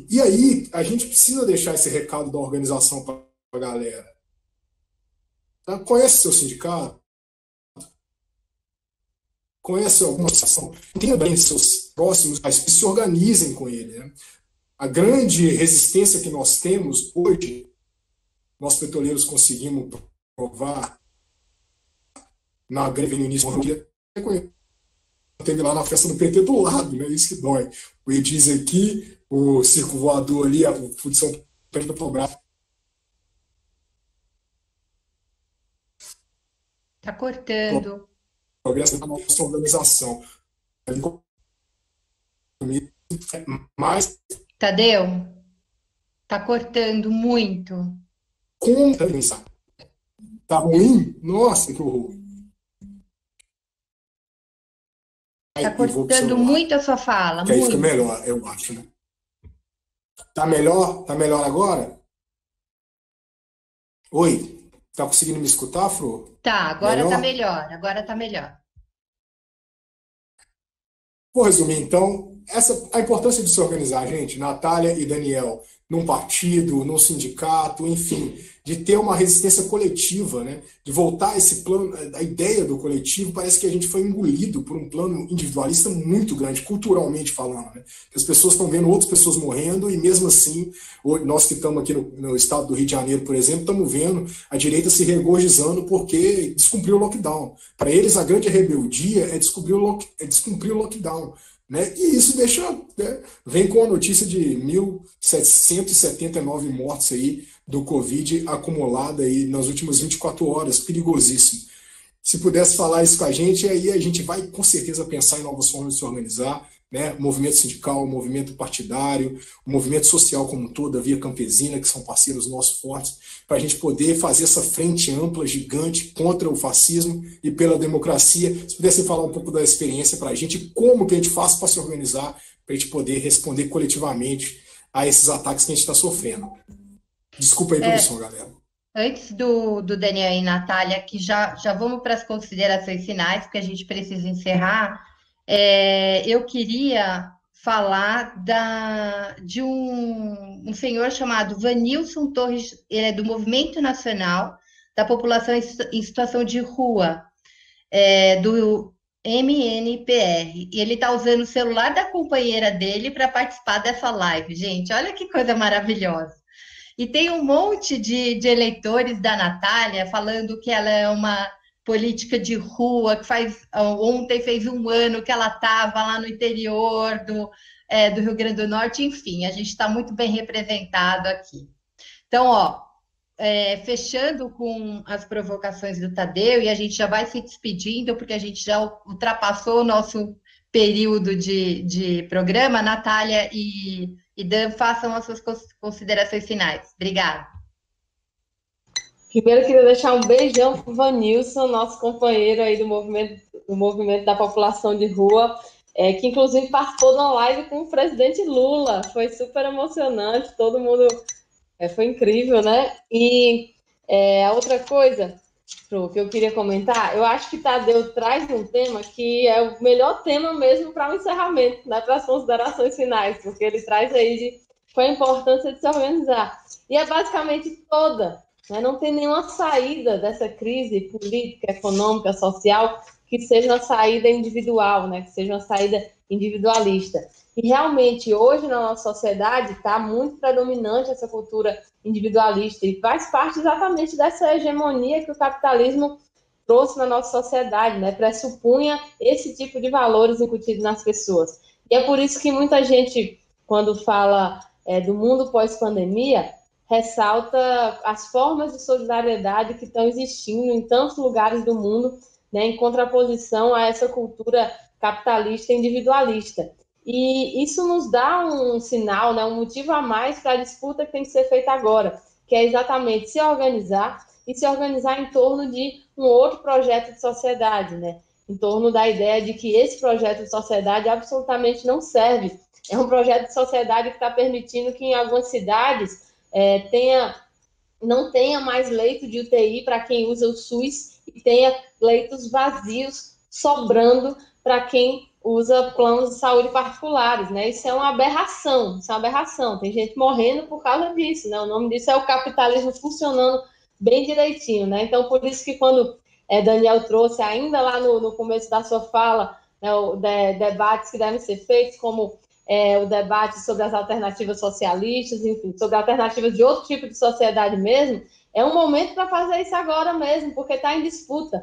E aí, a gente precisa deixar esse recado da organização para a galera. Tá? Conhece seu sindicato? Conhece alguma associação? Tenha bem seus próximos, mas se organizem com ele, né? A grande resistência que nós temos hoje, nós petroleiros conseguimos provar na greve no início do dia, teve lá na festa do PT do lado, né? Isso que dói. O Ediz aqui, o circo voador ali, a fundição perto do braço. Tá cortando. Progresso da nossa organização. Mas Tadeu, tá cortando muito. Conta isso. Tá ruim? Nossa, que horror. Tá cortando muito a sua fala. Que aí fica melhor, eu acho, né? Tá melhor? Tá melhor agora? Oi? Tá conseguindo me escutar, Fro? Tá, agora tá melhor. Agora tá melhor. Vou resumir, então, a importância de se organizar, gente, Natália e Daniel, num partido, num sindicato, enfim, de ter uma resistência coletiva, né? De voltar a esse plano, a ideia do coletivo, parece que a gente foi engolido por um plano individualista muito grande, culturalmente falando, né? As pessoas estão vendo outras pessoas morrendo e mesmo assim, nós que estamos aqui no estado do Rio de Janeiro, por exemplo, estamos vendo a direita se regozijando porque descumpriu o lockdown. Para eles, a grande rebeldia é descumprir o lockdown. Né? E isso deixa, né? Vem com a notícia de 1.779 mortes aí do Covid acumulada aí nas últimas 24 horas, perigosíssimo. Se pudesse falar isso com a gente, aí a gente vai com certeza pensar em novas formas de se organizar, né? O movimento sindical, o movimento partidário, o movimento social como um todo, a Via Campesina, que são parceiros nossos fortes, para a gente poder fazer essa frente ampla, gigante, contra o fascismo e pela democracia. Se pudesse falar um pouco da experiência para a gente, como que a gente faz para se organizar, para a gente poder responder coletivamente a esses ataques que a gente está sofrendo. Desculpa aí, produção, galera. Antes do Daniel e Natália, que já vamos para as considerações finais, porque a gente precisa encerrar. Eu queria falar de um senhor chamado Vanilson Torres, ele é do Movimento Nacional da População em Situação de Rua, do MNPR, e ele está usando o celular da companheira dele para participar dessa live, gente, olha que coisa maravilhosa. E tem um monte de eleitores da Natália falando que ela é uma política de rua, que ontem fez 1 ano que ela estava lá no interior do Rio Grande do Norte, enfim, a gente está muito bem representado aqui. Então, fechando com as provocações do Tadeu, e a gente já vai se despedindo, porque a gente já ultrapassou o nosso período de programa. Natália e Dan, façam as suas considerações finais. Obrigada. Primeiro, eu queria deixar um beijão para o Vanilson, nosso companheiro aí do movimento da população de rua, que inclusive participou de uma live com o presidente Lula. Foi super emocionante, todo mundo... foi incrível, né? E a outra coisa, que eu queria comentar, eu acho que Tadeu traz um tema que é o melhor tema mesmo para o encerramento, né? Para as considerações finais, porque ele traz aí qual a importância de se organizar. E é basicamente toda... Não tem nenhuma saída dessa crise política, econômica, social, que seja uma saída individual, né? Que seja uma saída individualista. E realmente, hoje na nossa sociedade, está muito predominante essa cultura individualista e faz parte exatamente dessa hegemonia que o capitalismo trouxe na nossa sociedade, né? Pressupunha esse tipo de valores incutidos nas pessoas. E é por isso que muita gente, quando fala do mundo pós-pandemia, ressalta as formas de solidariedade que estão existindo em tantos lugares do mundo, né, em contraposição a essa cultura capitalista e individualista. E isso nos dá um sinal, né, um motivo a mais para a disputa que tem que ser feita agora, que é exatamente se organizar e se organizar em torno de um outro projeto de sociedade, né? Em torno da ideia de que esse projeto de sociedade absolutamente não serve. É um projeto de sociedade que está permitindo que em algumas cidades não tenha mais leito de UTI para quem usa o SUS e tenha leitos vazios sobrando para quem usa planos de saúde particulares, né? Isso é uma aberração, Tem gente morrendo por causa disso, né? O nome disso é o capitalismo funcionando bem direitinho, né? Então, por isso que quando Daniel trouxe, ainda lá no começo da sua fala, né, debates que devem ser feitos, como o debate sobre as alternativas socialistas, enfim, sobre alternativas de outro tipo de sociedade mesmo, é um momento para fazer isso agora mesmo, porque está em disputa.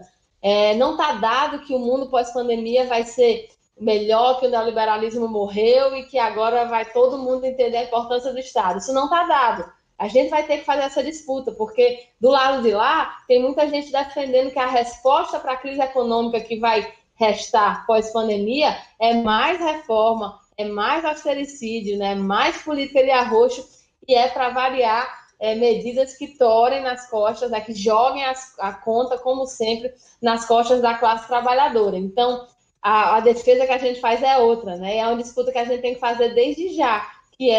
Não está dado que o mundo pós-pandemia vai ser melhor, que o neoliberalismo morreu e que agora vai todo mundo entender a importância do Estado. Isso não está dado. A gente vai ter que fazer essa disputa, porque do lado de lá tem muita gente defendendo que a resposta para a crise econômica que vai restar pós-pandemia é mais reforma, é mais austericídio, né? Mais política de arroxo, e para variar medidas que torem nas costas, né? Que joguem a conta, como sempre, nas costas da classe trabalhadora. Então, a defesa que a gente faz é outra, né? É uma disputa que a gente tem que fazer desde já, que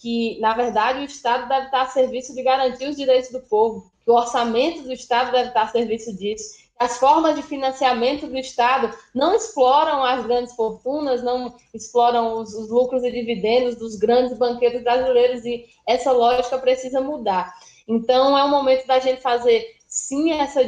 que, na verdade, o Estado deve estar a serviço de garantir os direitos do povo, que o orçamento do Estado deve estar a serviço disso. As formas de financiamento do Estado não exploram as grandes fortunas, não exploram os lucros e dividendos dos grandes banqueiros brasileiros, e essa lógica precisa mudar. Então, é o momento da gente fazer, sim, essa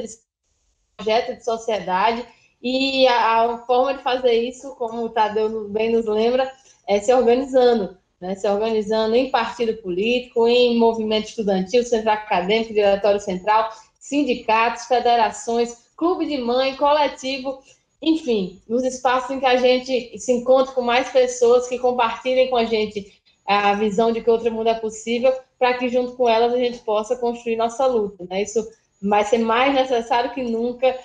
projeto de sociedade, e a forma de fazer isso, como o Tadeu bem nos lembra, é se organizando, né? Se organizando em partido político, em movimento estudantil, centro acadêmico, diretório central, sindicatos, federações, clube de mãe, coletivo, enfim, nos espaços em que a gente se encontra com mais pessoas que compartilhem com a gente a visão de que outro mundo é possível, para que junto com elas a gente possa construir nossa luta, né? Isso vai ser mais necessário que nunca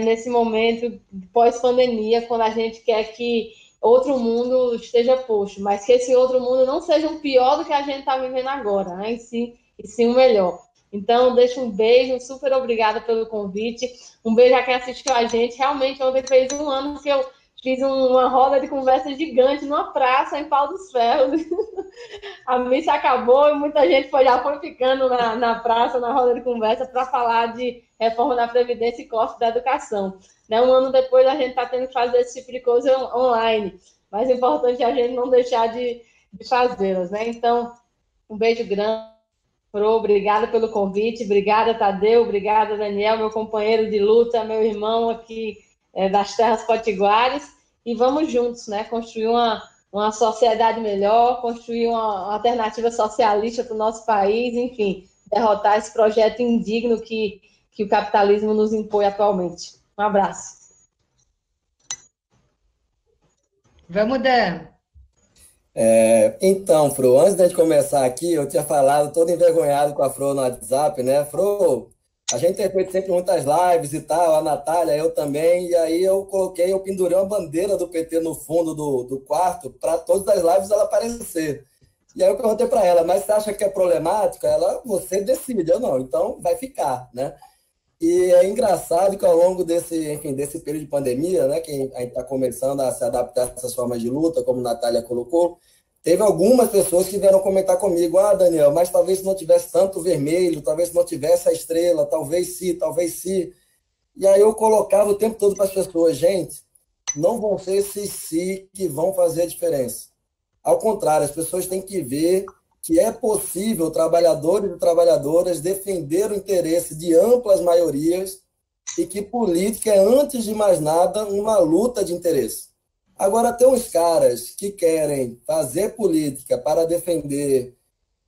nesse momento pós-pandemia, quando a gente quer que outro mundo esteja posto, mas que esse outro mundo não seja um pior do que a gente está vivendo agora, né? E sim o melhor. Então, deixo um beijo, super obrigada pelo convite, um beijo a quem assistiu a gente. Realmente, ontem fez um ano que eu fiz uma roda de conversa gigante numa praça em Pau dos Ferros. A missa acabou e muita gente já foi ficando na praça, na roda de conversa, para falar de reforma da Previdência e corte da educação. Né? Um ano depois, a gente está tendo que fazer esse tipo de coisa online, mas é importante a gente não deixar de fazê-las. Né? Então, um beijo grande. Obrigada pelo convite, obrigada, Tadeu, obrigada, Daniel, meu companheiro de luta, meu irmão aqui das terras potiguares, e vamos juntos, né, construir uma sociedade melhor, construir uma alternativa socialista para o nosso país, enfim, derrotar esse projeto indigno que o capitalismo nos impõe atualmente. Um abraço. Vamos, Dan. Então, Fro, antes de começar aqui, eu tinha falado todo envergonhado com a Fro no WhatsApp, né? Fro, a gente tem feito sempre muitas lives e tal, a Natália, eu também, e aí eu pendurei uma bandeira do PT no fundo do quarto para todas as lives ela aparecer. E aí eu perguntei para ela, mas você acha que é problemático? Você decide, eu não, então vai ficar, né? E é engraçado que ao longo desse período de pandemia, né, que a gente está começando a se adaptar a essas formas de luta, como a Natália colocou, teve algumas pessoas que vieram comentar comigo, Daniel, mas talvez se não tivesse tanto vermelho, talvez se não tivesse a estrela, talvez sim, talvez sim. E aí eu colocava o tempo todo para as pessoas, gente, não vão ser esses sim que vão fazer a diferença. Ao contrário, as pessoas têm que ver que é possível trabalhadores e trabalhadoras defender o interesse de amplas maiorias e que política é, antes de mais nada, uma luta de interesse. Agora, tem uns caras que querem fazer política para defender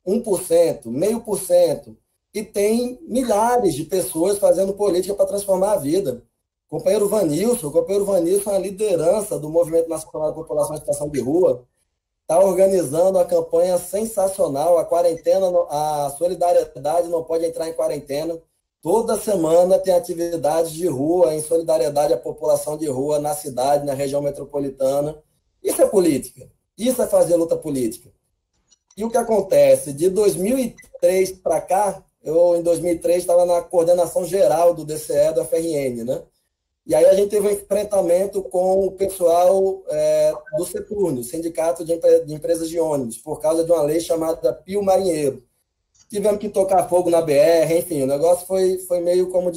1%, 0,5%, e tem milhares de pessoas fazendo política para transformar a vida. O companheiro Vanilson é a liderança do Movimento Nacional da População em Situação de Rua, está organizando a campanha sensacional, a quarentena, a solidariedade não pode entrar em quarentena. Toda semana tem atividades de rua, em solidariedade à população de rua, na cidade, na região metropolitana. Isso é política. Isso é fazer luta política. E o que acontece? De 2003 para cá, eu em 2003 estava na coordenação geral do DCE, do FRN, né? E aí a gente teve um enfrentamento com o pessoal do Seturno, Sindicato de Empresas de Ônibus, por causa de uma lei chamada Pio Marinheiro. Tivemos que tocar fogo na BR, enfim, o negócio foi meio, como a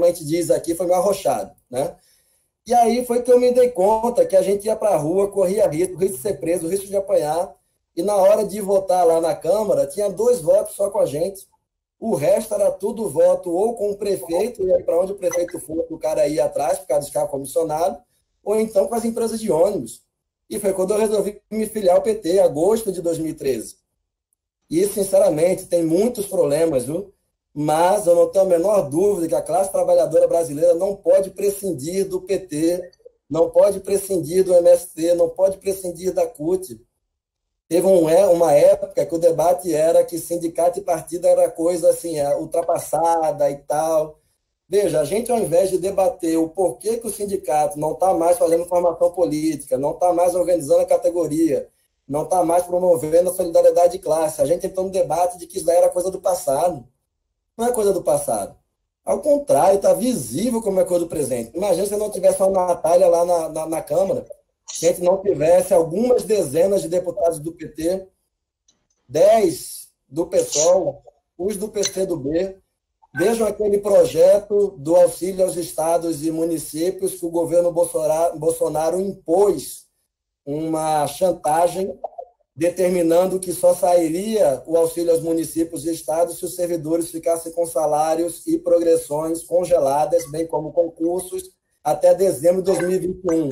gente diz aqui, foi meio arrochado, né? E aí foi que eu me dei conta que a gente ia para a rua, corria risco de ser preso, risco de apanhar, e na hora de votar lá na Câmara, tinha 2 votos só com a gente. O resto era tudo voto ou com o prefeito, e aí para onde o prefeito for, o cara ia atrás, por causa de carro comissionado, ou então com as empresas de ônibus. E foi quando eu resolvi me filiar ao PT, em agosto de 2013. E, sinceramente, tem muitos problemas, viu? Mas eu não tenho a menor dúvida que a classe trabalhadora brasileira não pode prescindir do PT, não pode prescindir do MST, não pode prescindir da CUT. Teve uma época que o debate era que sindicato e partido era coisa assim, ultrapassada e tal. Veja, a gente, ao invés de debater o porquê que o sindicato não está mais fazendo formação política, não está mais organizando a categoria, não está mais promovendo a solidariedade de classe, a gente entrou no debate de que isso daí era coisa do passado. Não é coisa do passado. Ao contrário, está visível como é coisa do presente. Imagina se não tivesse uma Natália lá na Câmara, se a gente não tivesse algumas dezenas de deputados do PT, 10 do PSOL, os do PCdoB. Vejam aquele projeto do auxílio aos estados e municípios que o governo Bolsonaro impôs uma chantagem determinando que só sairia o auxílio aos municípios e estados se os servidores ficassem com salários e progressões congeladas, bem como concursos, até dezembro de 2021.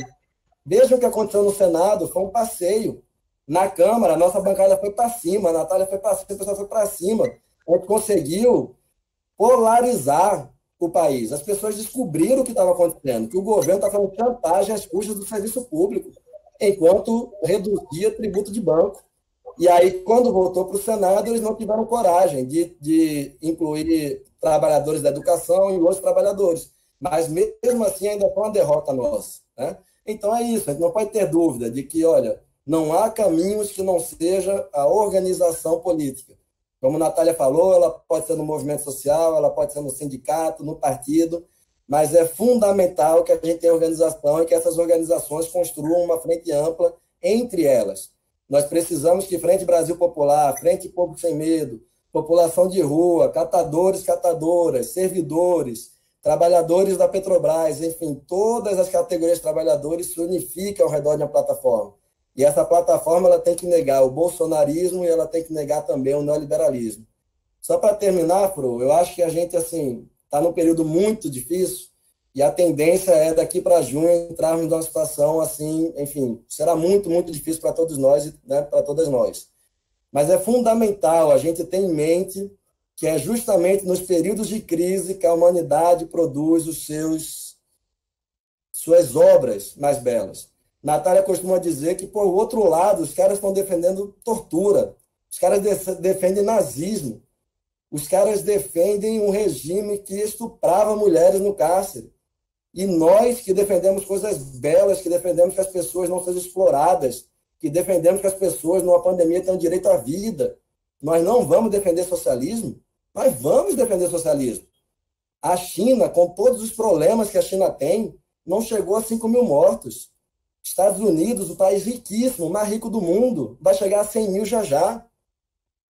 Vejam o que aconteceu no Senado, foi um passeio. Na Câmara, a nossa bancada foi para cima, a Natália foi para cima, o pessoal foi para cima. A gente conseguiu polarizar o país. As pessoas descobriram o que estava acontecendo, que o governo está fazendo chantagem às custas do serviço público, enquanto reduzia tributo de banco. E aí, quando voltou para o Senado, eles não tiveram coragem de incluir trabalhadores da educação e outros trabalhadores. Mas, mesmo assim, ainda foi uma derrota nossa, né? Então, é isso. A gente não pode ter dúvida de que, olha, não há caminhos que não seja a organização política. Como a Natália falou, ela pode ser no movimento social, ela pode ser no sindicato, no partido, mas é fundamental que a gente tenha organização e que essas organizações construam uma frente ampla entre elas. Nós precisamos que Frente Brasil Popular, Frente Povo Sem Medo, população de rua, catadores, catadoras, servidores, trabalhadores da Petrobras, enfim, todas as categorias de trabalhadores se unificam ao redor de uma plataforma. E essa plataforma ela tem que negar o bolsonarismo e ela tem que negar também o neoliberalismo. Só para terminar, Fro, eu acho que a gente está num período muito difícil e a tendência é daqui para junho entrarmos numa situação assim, enfim, será muito, muito difícil para todos nós, né, para todas nós. Mas é fundamental a gente ter em mente que é justamente nos períodos de crise que a humanidade produz suas obras mais belas. Natália costuma dizer que, por outro lado, os caras estão defendendo tortura, os caras defendem nazismo, os caras defendem um regime que estuprava mulheres no cárcere. E nós que defendemos coisas belas, que defendemos que as pessoas não sejam exploradas, que defendemos que as pessoas numa pandemia tenham direito à vida, nós não vamos defender socialismo? Nós vamos defender socialismo. A China, com todos os problemas que a China tem, não chegou a 5 mil mortos. Estados Unidos, o país riquíssimo, o mais rico do mundo, vai chegar a 100 mil já já.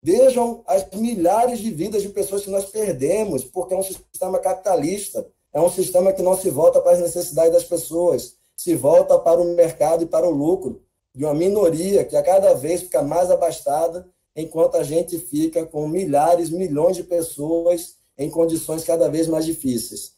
Vejam as milhares de vidas de pessoas que nós perdemos, porque é um sistema capitalista, é um sistema que não se volta para as necessidades das pessoas, se volta para o mercado e para o lucro de uma minoria que a cada vez fica mais abastada, enquanto a gente fica com milhares, milhões de pessoas em condições cada vez mais difíceis.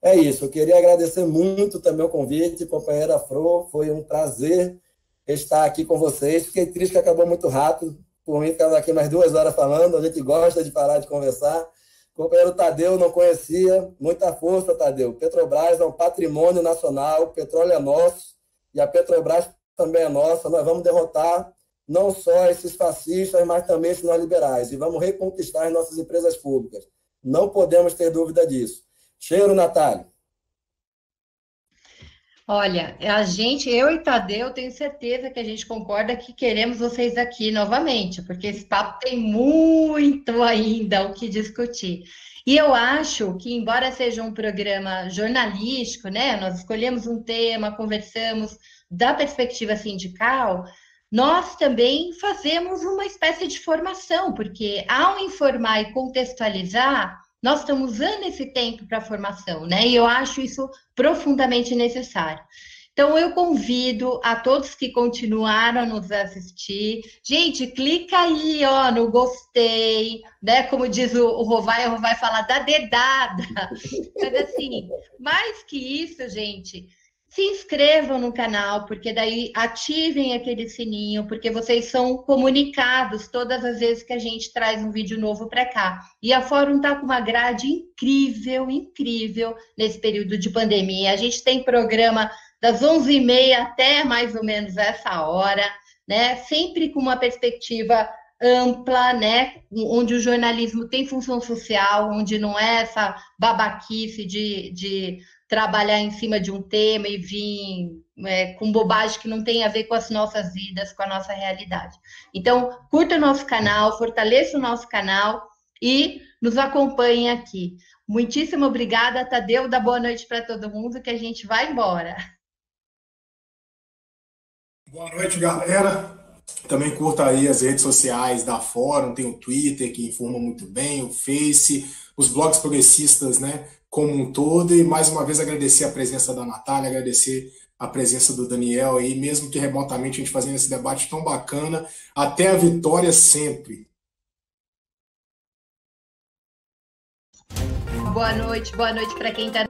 É isso, eu queria agradecer muito também o convite, companheira Fro, foi um prazer estar aqui com vocês. Fiquei triste que acabou muito rápido, por mim ficamos aqui mais 2 horas falando, a gente gosta de parar de conversar. Companheiro Tadeu, não conhecia, muita força, Tadeu. Petrobras é um patrimônio nacional, o petróleo é nosso e a Petrobras também é nossa. Nós vamos derrotar não só esses fascistas, mas também esses neoliberais e vamos reconquistar as nossas empresas públicas. Não podemos ter dúvida disso. Cheiro, Natália. Olha, eu e Tadeu, tenho certeza que a gente concorda que queremos vocês aqui novamente, porque esse papo tem muito ainda o que discutir. E eu acho que, embora seja um programa jornalístico, né, nós escolhemos um tema, conversamos da perspectiva sindical, nós também fazemos uma espécie de formação, porque ao informar e contextualizar, nós estamos usando esse tempo para a formação, né? E eu acho isso profundamente necessário. Então, eu convido a todos que continuaram a nos assistir. Gente, clica aí, ó, no gostei, né? Como diz o Rovai fala da dedada. Mas assim, mais que isso, gente, se inscrevam no canal, porque daí ativem aquele sininho, porque vocês são comunicados todas as vezes que a gente traz um vídeo novo para cá. E a Fórum está com uma grade incrível, incrível nesse período de pandemia. A gente tem programa das 11h30 até mais ou menos essa hora, né? Sempre com uma perspectiva ampla, né? Onde o jornalismo tem função social, onde não é essa babaquice de trabalhar em cima de um tema e vir com bobagem que não tem a ver com as nossas vidas, com a nossa realidade. Então, curta o nosso canal, fortaleça o nosso canal e nos acompanhe aqui. Muitíssimo obrigada, Tadeu, dá boa noite para todo mundo, que a gente vai embora. Boa noite, galera. Também curta aí as redes sociais da Fórum, tem o Twitter, que informa muito bem, o Face, os blogs progressistas, né, como um todo, e mais uma vez agradecer a presença da Natália, agradecer a presença do Daniel aí, mesmo que remotamente a gente fazendo esse debate tão bacana, até a vitória sempre. Boa noite para quem está